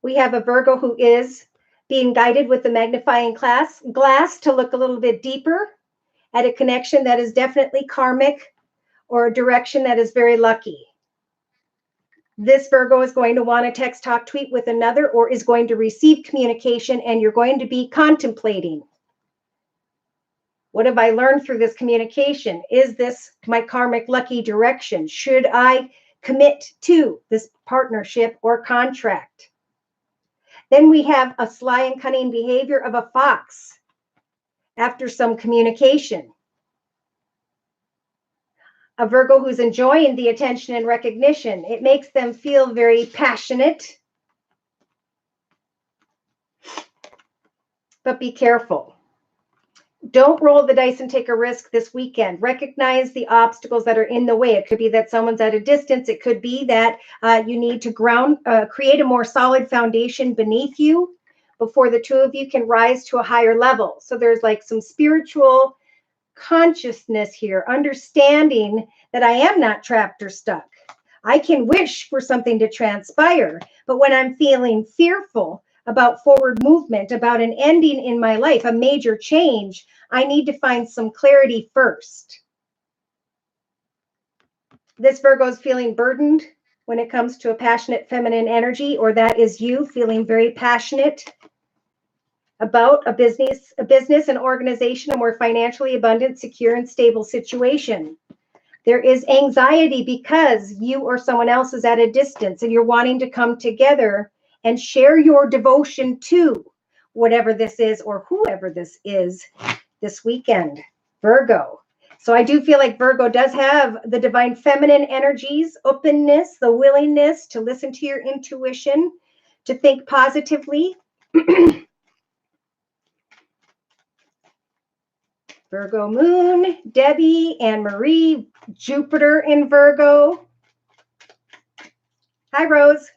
We have a Virgo who is being guided with the magnifying glass to look a little bit deeper at a connection that is definitely karmic or a direction that is very lucky. This Virgo is going to want to text, talk, tweet with another, or is going to receive communication, and you're going to be contemplating. What have I learned through this communication? Is this my karmic lucky direction? Should I commit to this partnership or contract? Then we have a sly and cunning behavior of a fox after some communication. A Virgo who's enjoying the attention and recognition. It makes them feel very passionate. But be careful. Don't roll the dice and take a risk this weekend. Recognize the obstacles that are in the way. It could be that someone's at a distance. It could be that you need to create a more solid foundation beneath you before the two of you can rise to a higher level. So there's like some spiritual consciousness here, understanding that I am not trapped or stuck. I can wish for something to transpire, but when I'm feeling fearful about forward movement, about an ending in my life, a major change, I need to find some clarity first. This Virgo is feeling burdened when it comes to a passionate feminine energy, or that is you feeling very passionate about a business, an organization, a more financially abundant, secure, and stable situation. There is anxiety because you or someone else is at a distance and you're wanting to come together and share your devotion to whatever this is or whoever this is this weekend, Virgo. So I do feel like Virgo does have the divine feminine energies, openness, the willingness to listen to your intuition, to think positively. Virgo moon, Debbie and Marie, Jupiter in Virgo. Hi, Rose.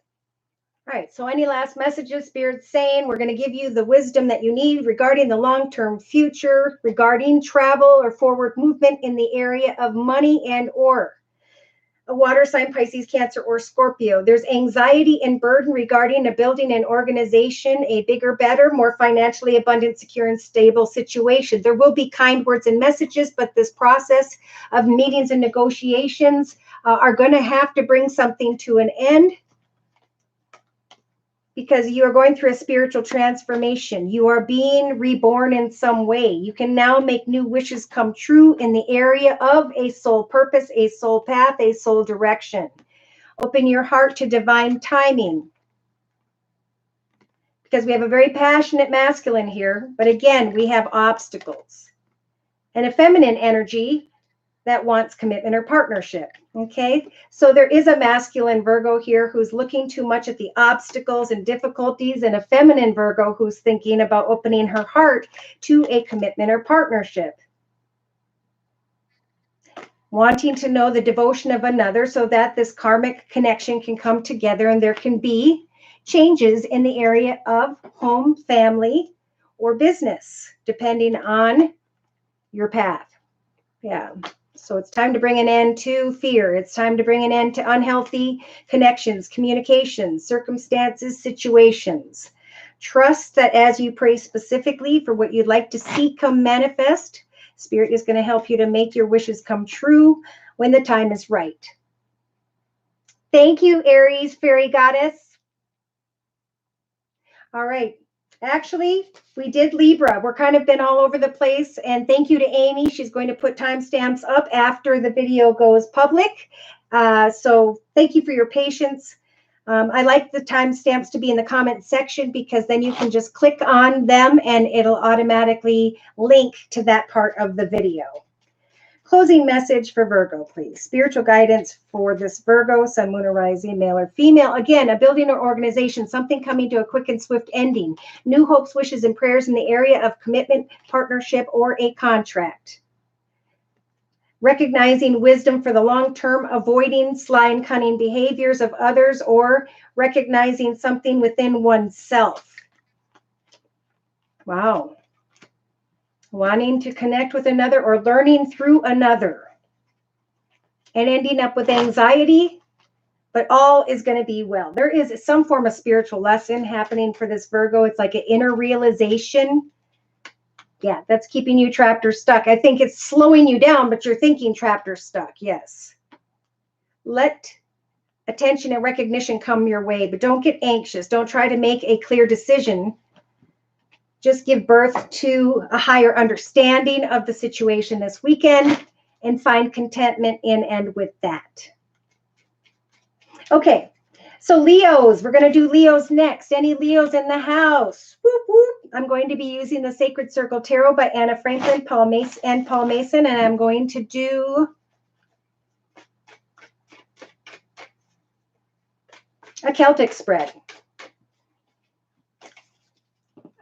All right, so any last messages, Spirit's saying we're going to give you the wisdom that you need regarding the long-term future, regarding travel or forward movement in the area of money and or a water sign, Pisces, Cancer, or Scorpio. There's anxiety and burden regarding a building and organization, a bigger, better, more financially abundant, secure, and stable situation. There will be kind words and messages, but this process of meetings and negotiations are going to have to bring something to an end, because you are going through a spiritual transformation. You are being reborn in some way. You can now make new wishes come true in the area of a soul purpose, a soul path, a soul direction. Open your heart to divine timing, because we have a very passionate masculine here, but again, we have obstacles. And a feminine energy that wants commitment or partnership. Okay, so there is a masculine Virgo here who's looking too much at the obstacles and difficulties, and a feminine Virgo who's thinking about opening her heart to a commitment or partnership. Wanting to know the devotion of another so that this karmic connection can come together and there can be changes in the area of home, family, or business, depending on your path. Yeah. So it's time to bring an end to fear. It's time to bring an end to unhealthy connections, communications, circumstances, situations. Trust that as you pray specifically for what you'd like to see come manifest, Spirit is going to help you to make your wishes come true when the time is right. Thank you, Aries, fairy goddess. All right. Actually, we did Libra. We're kind of been all over the place. And thank you to Amy. She's going to put timestamps up after the video goes public. So thank you for your patience. I like the timestamps to be in the comment section, because then you can just click on them and it'll automatically link to that part of the video. Closing message for Virgo, please. Spiritual guidance for this Virgo, Sun, Moon, or Rising, male or female. Again, a building or organization, something coming to a quick and swift ending. New hopes, wishes, and prayers in the area of commitment, partnership, or a contract. Recognizing wisdom for the long term, avoiding sly and cunning behaviors of others, or recognizing something within oneself. Wow. Wanting to connect with another or learning through another, and ending up with anxiety, but all is going to be well. There is some form of spiritual lesson happening for this Virgo. It's like an inner realization. Yeah, that's keeping you trapped or stuck. I think it's slowing you down, but you're thinking trapped or stuck. Yes. Let attention and recognition come your way, but don't get anxious. Don't try to make a clear decision. Just give birth to a higher understanding of the situation this weekend and find contentment in and with that. Okay, so Leos, we're going to do Leos next. Any Leos in the house? Whoop, whoop. I'm going to be using the Sacred Circle Tarot by Anna Franklin, Paul Mason, and I'm going to do a Celtic spread.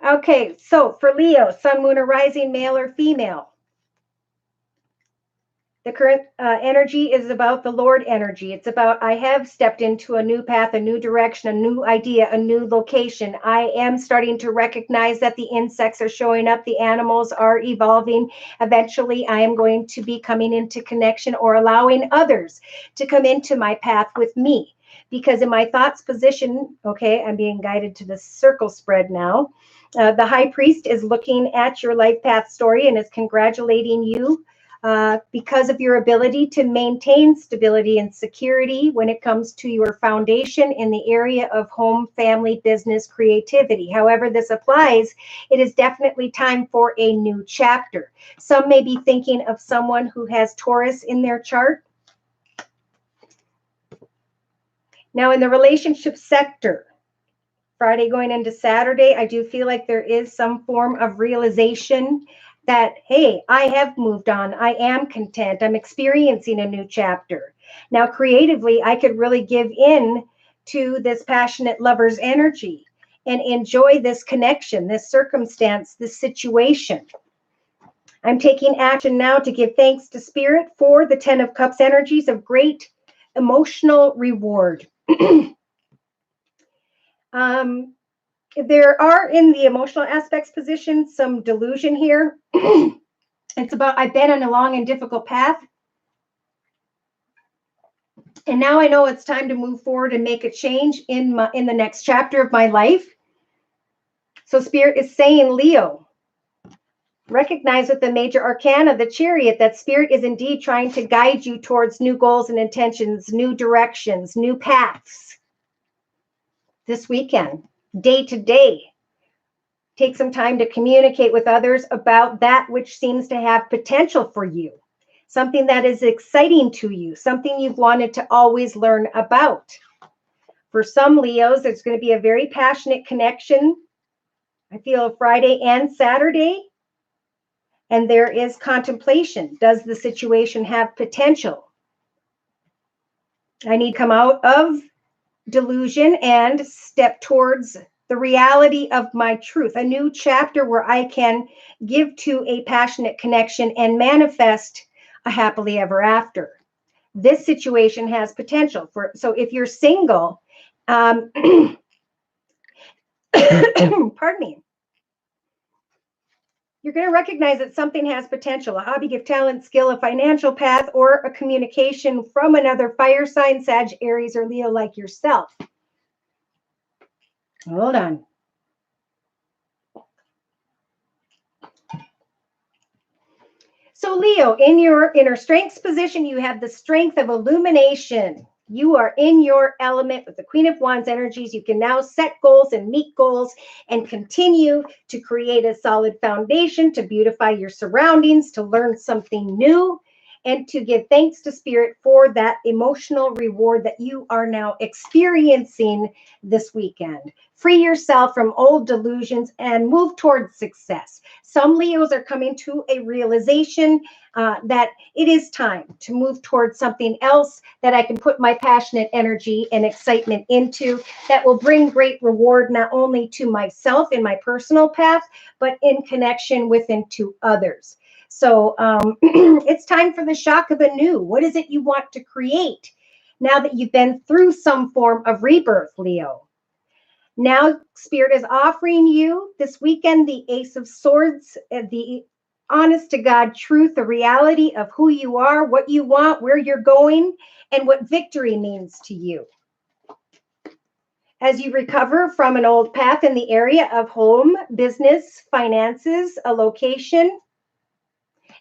Okay, so for Leo, sun, moon, or rising, male or female. The current energy is about the Lord energy. It's about, I have stepped into a new path, a new direction, a new idea, a new location. I am starting to recognize that the insects are showing up. The animals are evolving. Eventually, I am going to be coming into connection or allowing others to come into my path with me. Because in my thoughts position, okay, I'm being guided to the circle spread now. The high priest is looking at your life path story and is congratulating you because of your ability to maintain stability and security when it comes to your foundation in the area of home, family, business, creativity. However this applies, it is definitely time for a new chapter. Some may be thinking of someone who has Taurus in their chart. Now in the relationship sector, Friday going into Saturday, I do feel like there is some form of realization that, hey, I have moved on. I am content. I'm experiencing a new chapter. Now, creatively, I could really give in to this passionate lover's energy and enjoy this connection, this circumstance, this situation. I'm taking action now to give thanks to Spirit for the 10 of Cups energies of great emotional reward. There are in the emotional aspects position some delusion here. It's about, I've been on a long and difficult path. And now I know it's time to move forward and make a change in the next chapter of my life. So Spirit is saying, Leo, recognize with the major arcana, the Chariot, that Spirit is indeed trying to guide you towards new goals and intentions, new directions, new paths this weekend. Day to day, take some time to communicate with others about that which seems to have potential for you, something that is exciting to you, something you've wanted to always learn about. For some Leos, there's going to be a very passionate connection. I feel Friday and Saturday, and there is contemplation. Does the situation have potential? I need to come out of delusion and step towards the reality of my truth, a new chapter where I can give to a passionate connection and manifest a happily ever after. This situation has potential for, so if you're single, pardon me, you're going to recognize that something has potential, a hobby, gift, talent, skill, a financial path, or a communication from another fire sign, Sag, Aries, or Leo like yourself. Hold on. So Leo, in your inner strengths position, you have the strength of illumination. You are in your element with the Queen of Wands energies. You can now set goals and meet goals and continue to create a solid foundation, to beautify your surroundings, to learn something new, and to give thanks to Spirit for that emotional reward that you are now experiencing this weekend. Free yourself from old delusions and move towards success. Some Leos are coming to a realization that it is time to move towards something else that I can put my passionate energy and excitement into that will bring great reward not only to myself in my personal path, but in connection with and to others. So it's time for the shock of the new. What is it you want to create now that you've been through some form of rebirth, Leo? Now, Spirit is offering you this weekend the Ace of Swords, the honest to God truth, the reality of who you are, what you want, where you're going, and what victory means to you. As you recover from an old path in the area of home, business, finances, a location,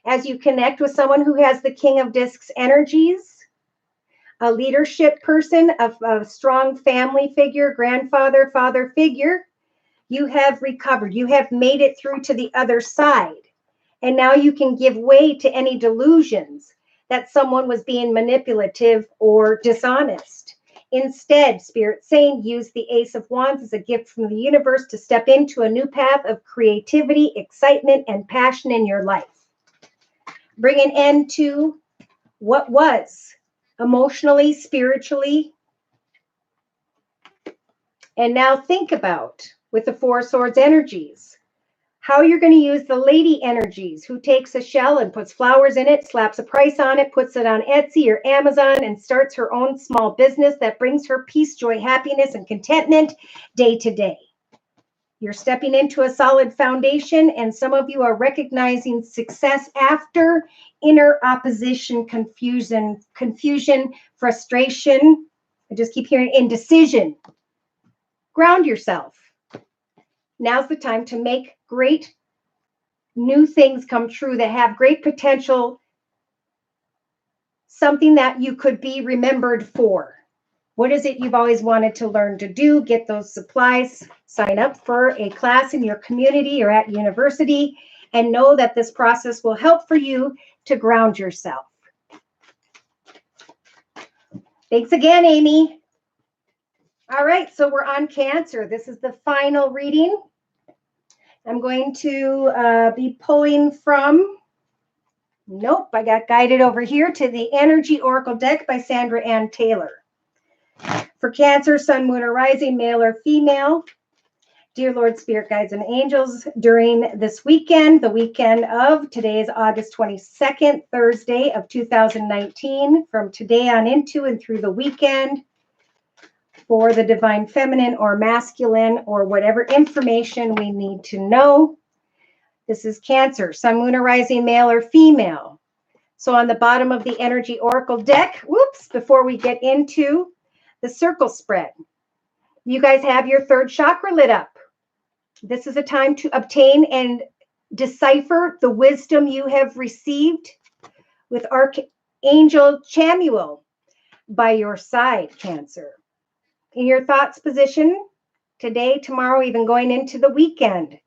as you connect with someone who has the King of Discs energies, a leadership person, a strong family figure, grandfather, father figure, you have recovered. You have made it through to the other side. And now you can give way to any delusions that someone was being manipulative or dishonest. Instead, Spirit saying, use the Ace of Wands as a gift from the universe to step into a new path of creativity, excitement, and passion in your life. Bring an end to what was emotionally, spiritually. And now think about, with the Four of Swords energies, how you're going to use the lady energies, who takes a shell and puts flowers in it, slaps a price on it, puts it on Etsy or Amazon, and starts her own small business that brings her peace, joy, happiness, and contentment day to day. You're stepping into a solid foundation, and some of you are recognizing success after inner opposition, confusion, frustration. I just keep hearing indecision. Ground yourself. Now's the time to make great new things come true that have great potential, something that you could be remembered for. What is it you've always wanted to learn to do? Get those supplies, sign up for a class in your community or at university, and know that this process will help for you to ground yourself. Thanks again, Amy. All right, so we're on Cancer. This is the final reading. I'm going to be pulling from, nope, I got guided over here to the Energy Oracle deck by Sandra Ann Taylor. For Cancer, Sun, Moon, or Rising, male or female, dear Lord, Spirit, Guides, and Angels, during this weekend, the weekend of, today is August 22nd, Thursday of 2019, from today on into and through the weekend, for the divine feminine or masculine or whatever information we need to know. This is Cancer, Sun, Moon, or Rising, male or female. So on the bottom of the Energy Oracle deck, whoops, before we get into the circle spread, you guys have your third chakra lit up. This is a time to obtain and decipher the wisdom you have received with Archangel Chamuel by your side, Cancer. In your thoughts position, today, tomorrow, even going into the weekend,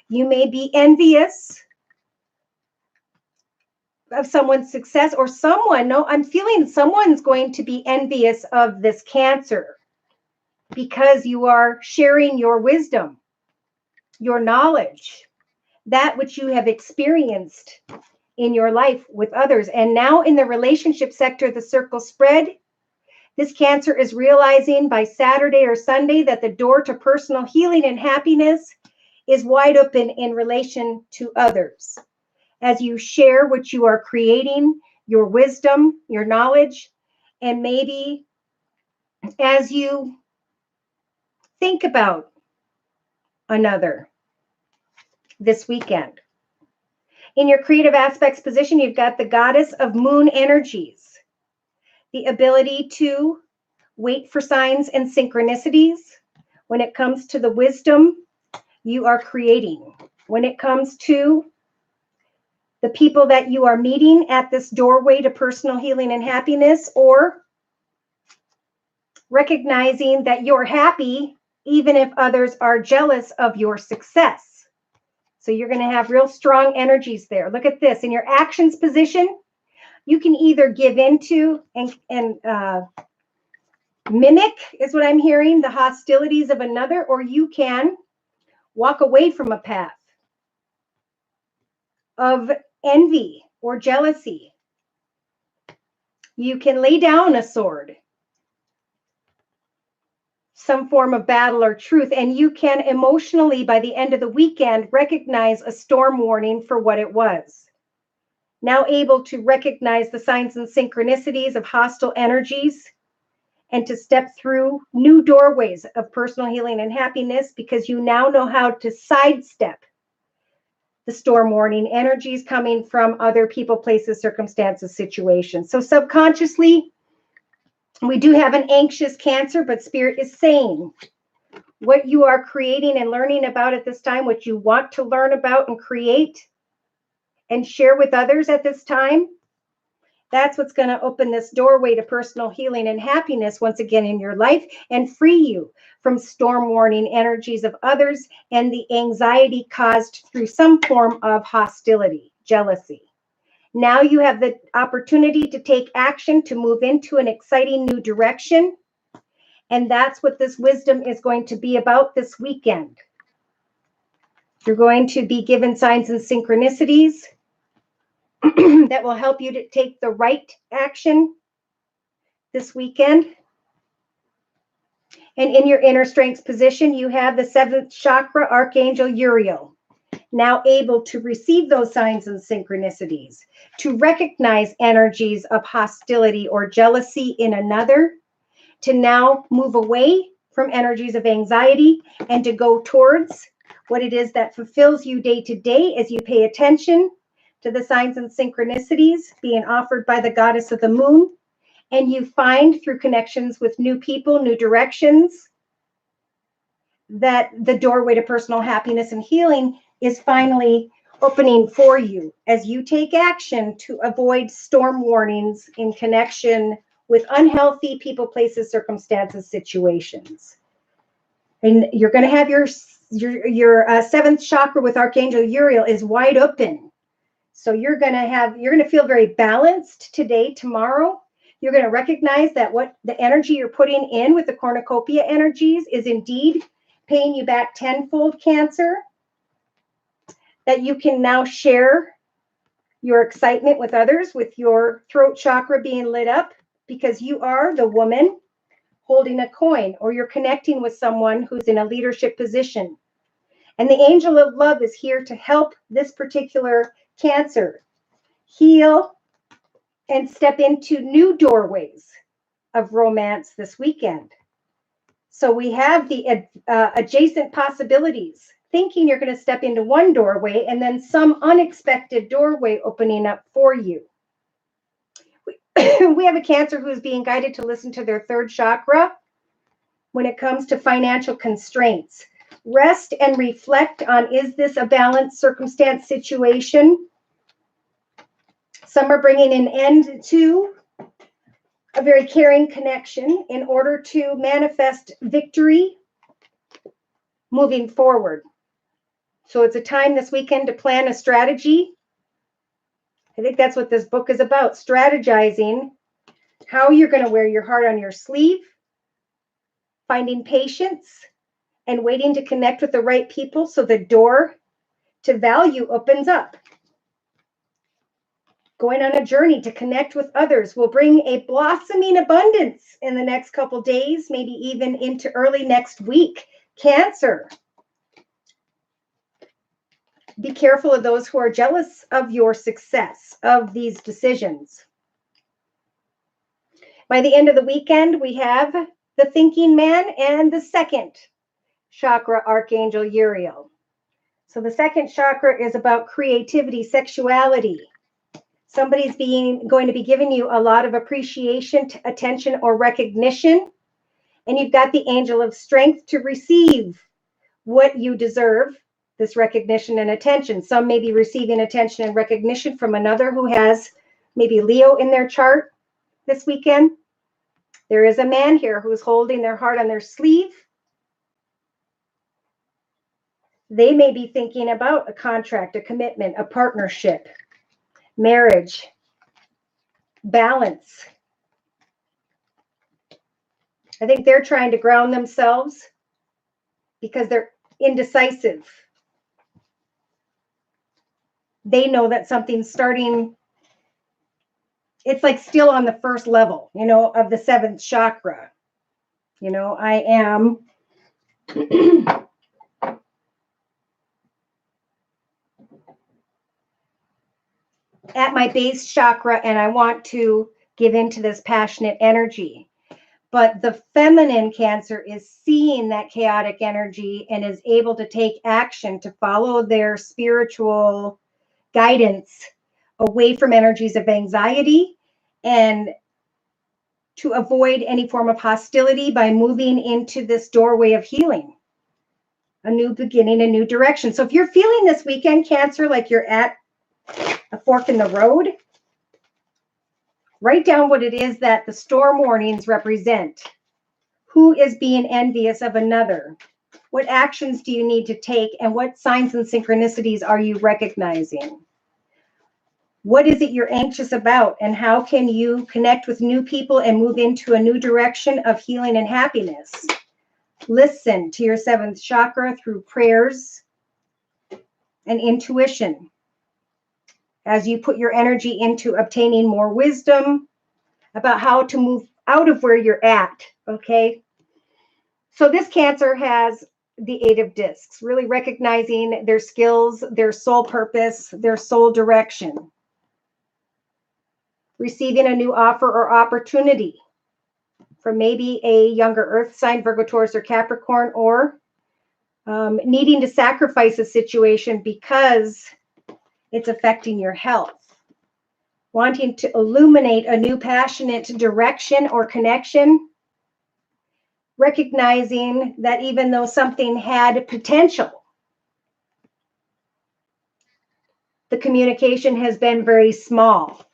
you may be envious of someone's success, or I'm feeling someone's going to be envious of this Cancer because you are sharing your wisdom, your knowledge, that which you have experienced in your life with others. And now in the relationship sector, the circle spread, this Cancer is realizing by Saturday or Sunday that the door to personal healing and happiness is wide open in relation to others. As you share what you are creating, your wisdom, your knowledge, and maybe as you think about another this weekend. In your creative aspects position, you've got the goddess of moon energies. The ability to wait for signs and synchronicities. When it comes to the wisdom you are creating. When it comes to the people that you are meeting at this doorway to personal healing and happiness, or recognizing that you're happy even if others are jealous of your success. So you're going to have real strong energies there. Look at this. In your actions position, you can either give into and mimic, is what I'm hearing, the hostilities of another, or you can walk away from a path of envy or jealousy. You can lay down a sword, some form of battle or truth, and you can emotionally, by the end of the weekend, recognize a storm warning for what it was. Now able to recognize the signs and synchronicities of hostile energies and to step through new doorways of personal healing and happiness, because you now know how to sidestep the storm warning energies coming from other people, places, circumstances, situations. So subconsciously, we do have an anxious Cancer, but Spirit is saying what you are creating and learning about at this time, what you want to learn about and create and share with others at this time, That's what's going to open this doorway to personal healing and happiness once again in your life and free you from storm warning energies of others and the anxiety caused through some form of hostility, jealousy. Now you have the opportunity to take action to move into an exciting new direction. And that's what this wisdom is going to be about this weekend. You're going to be given signs and synchronicities that will help you to take the right action this weekend. And in your inner strengths position, you have the 7th chakra, Archangel Uriel, now able to receive those signs and synchronicities, to recognize energies of hostility or jealousy in another, to now move away from energies of anxiety and to go towards what it is that fulfills you day to day as you pay attention to the signs and synchronicities being offered by the goddess of the moon. And you find through connections with new people, new directions, that the doorway to personal happiness and healing is finally opening for you as you take action to avoid storm warnings in connection with unhealthy people, places, circumstances, situations. And you're going to have your 7th chakra with Archangel Uriel is wide open. So you're going to feel very balanced today, tomorrow. You're going to recognize that what the energy you're putting in with the cornucopia energies is indeed paying you back tenfold, Cancer. That you can now share your excitement with others with your throat chakra being lit up because you are the woman holding a coin, or you're connecting with someone who's in a leadership position. And the angel of love is here to help this particular Cancer heal and step into new doorways of romance this weekend. So we have the adjacent possibilities, thinking you're going to step into one doorway and then some unexpected doorway opening up for you. We have a Cancer who is being guided to listen to their 3rd chakra when it comes to financial constraints. Rest and reflect on, is this a balanced circumstance situation? Some are bringing an end to a very caring connection in order to manifest victory moving forward. So it's a time this weekend to plan a strategy. I think that's what this book is about, strategizing how you're going to wear your heart on your sleeve, finding patience, and waiting to connect with the right people so the door to value opens up. Going on a journey to connect with others will bring a blossoming abundance in the next couple days, maybe even into early next week. Cancer. Be careful of those who are jealous of your success, of these decisions. By the end of the weekend, we have the thinking man and the 2nd chakra, Archangel Uriel. So the 2nd chakra is about creativity, sexuality. Somebody's going to be giving you a lot of appreciation, attention, or recognition. And you've got the angel of strength to receive what you deserve, this recognition and attention. Some may be receiving attention and recognition from another who has maybe Leo in their chart this weekend. There is a man here who's holding their heart on their sleeve. They may be thinking about a contract, a commitment, a partnership, marriage, balance. I think they're trying to ground themselves because they're indecisive. They know that something's starting, it's like still on the 1st level, of the 7th chakra. I am at my base chakra and I want to give into this passionate energy. But the feminine Cancer is seeing that chaotic energy and is able to take action to follow their spiritual guidance away from energies of anxiety and to avoid any form of hostility by moving into this doorway of healing, a new beginning, a new direction. So if you're feeling this weekend, Cancer, like you're at a fork in the road, Write down what it is that the storm warnings represent. Who is being envious of another? What actions do you need to take, and what signs and synchronicities are you recognizing? What is it you're anxious about, and how can you connect with new people and move into a new direction of healing and happiness? Listen to your seventh chakra through prayers and intuition as you put your energy into obtaining more wisdom about how to move out of where you're at, okay? So this Cancer has the Eight of Discs, really recognizing their skills, their soul purpose, their soul direction. Receiving a new offer or opportunity from maybe a younger earth sign, Virgo, Taurus, or Capricorn, or needing to sacrifice a situation because it's affecting your health. Wanting to illuminate a new passionate direction or connection. Recognizing that even though something had potential, the communication has been very small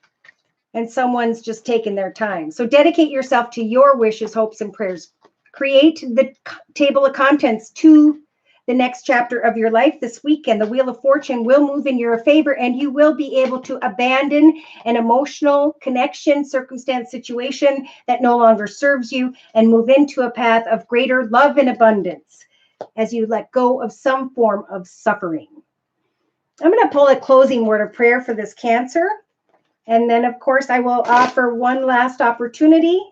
and someone's just taken their time. So dedicate yourself to your wishes, hopes, and prayers. Create the table of contents to the next chapter of your life this weekend. The Wheel of Fortune will move in your favor, and you will be able to abandon an emotional connection, circumstance, situation that no longer serves you and move into a path of greater love and abundance as you let go of some form of suffering. I'm going to pull a closing word of prayer for this Cancer. And then, of course, I will offer one last opportunity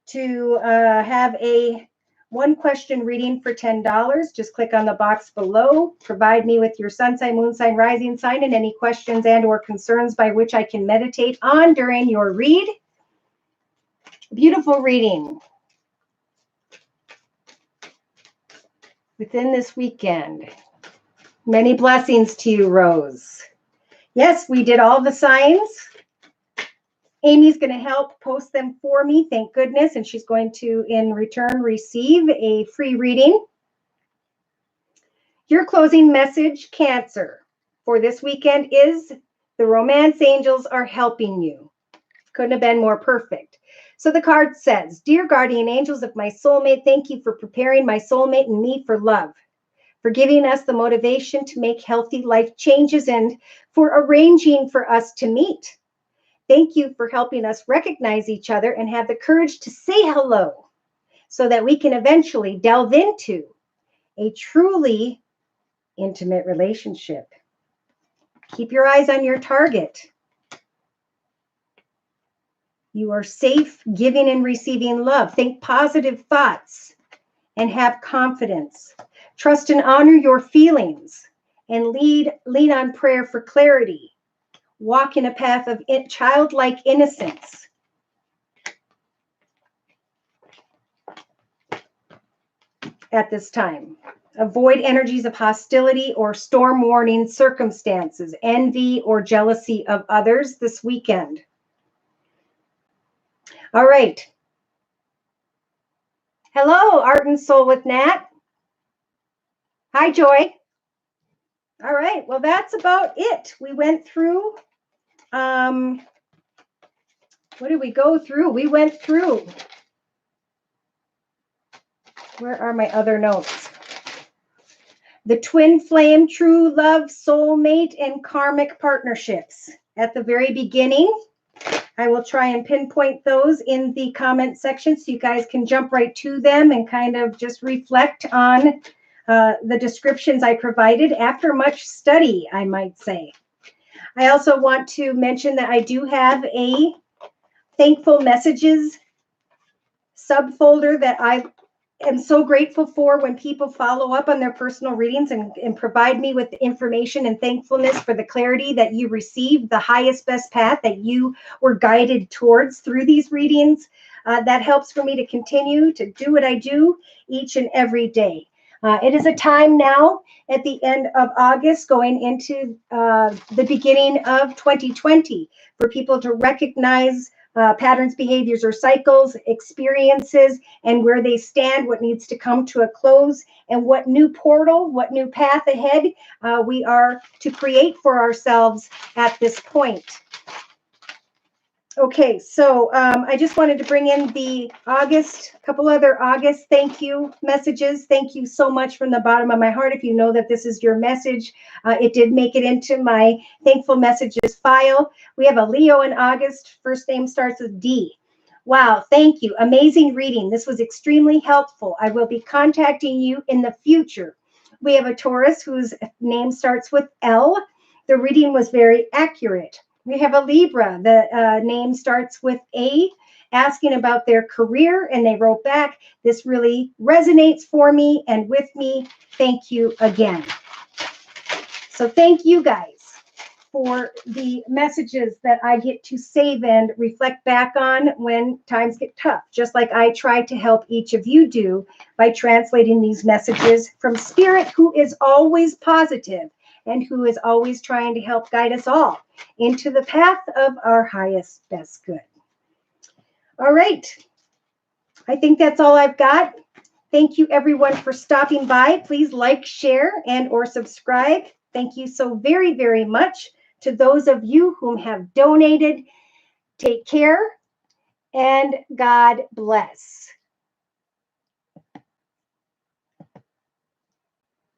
to have a one question reading for $10. Just click on the box below. Provide me with your sun sign, moon sign, rising sign, and any questions and or concerns by which I can meditate on during your read. Beautiful reading within this weekend. Many blessings to you, Rose. Yes, we did all the signs. Amy's going to help post them for me, thank goodness, and she's going to, in return, receive a free reading. Your closing message, Cancer, for this weekend is the romance angels are helping you. Couldn't have been more perfect. So the card says, Dear guardian angels of my soulmate, thank you for preparing my soulmate and me for love, for giving us the motivation to make healthy life changes, and for arranging for us to meet. Thank you for helping us recognize each other and have the courage to say hello so that we can eventually delve into a truly intimate relationship. Keep your eyes on your target. You are safe giving and receiving love. Think positive thoughts and have confidence. Trust and honor your feelings and lean on prayer for clarity. Walk in a path of childlike innocence. At this time, avoid energies of hostility or storm warning circumstances, envy or jealousy of others this weekend. All right. Hello, Art and Soul with Nat. Hi, Joy. All right. Well, that's about it. We went through, what did we go through? We went through, where are my other notes? The twin flame, true love, soulmate, and karmic partnerships. At the very beginning, I will try and pinpoint those in the comment section so you guys can jump right to them and kind of just reflect on the descriptions I provided after much study, I might say. I also want to mention that I do have a thankful messages subfolder that I am so grateful for when people follow up on their personal readings and provide me with information and thankfulness for the clarity that you received, the highest, best path that you were guided towards through these readings. That helps for me to continue to do what I do each and every day. It is a time now at the end of August going into the beginning of 2020 for people to recognize patterns, behaviors, or cycles, experiences, and where they stand, what needs to come to a close, and what new portal, what new path ahead we are to create for ourselves at this point. Okay, so I just wanted to bring in the August, a couple other August thank you messages. Thank you so much from the bottom of my heart. If you know that this is your message, it did make it into my thankful messages file. We have a Leo in August. First name starts with D. Wow, thank you. Amazing reading. This was extremely helpful. I will be contacting you in the future. We have a Taurus whose name starts with L. The reading was very accurate. We have a Libra. The name starts with A, asking about their career, and they wrote back, this really resonates for me and with me. Thank you again. So thank you guys for the messages that I get to save and reflect back on when times get tough, just like I try to help each of you do by translating these messages from Spirit, who is always positive and who is always trying to help guide us all into the path of our highest, best good. All right. I think that's all I've got. Thank you, everyone, for stopping by. Please like, share, and or subscribe. Thank you so very, very much to those of you whom have donated. Take care, and God bless.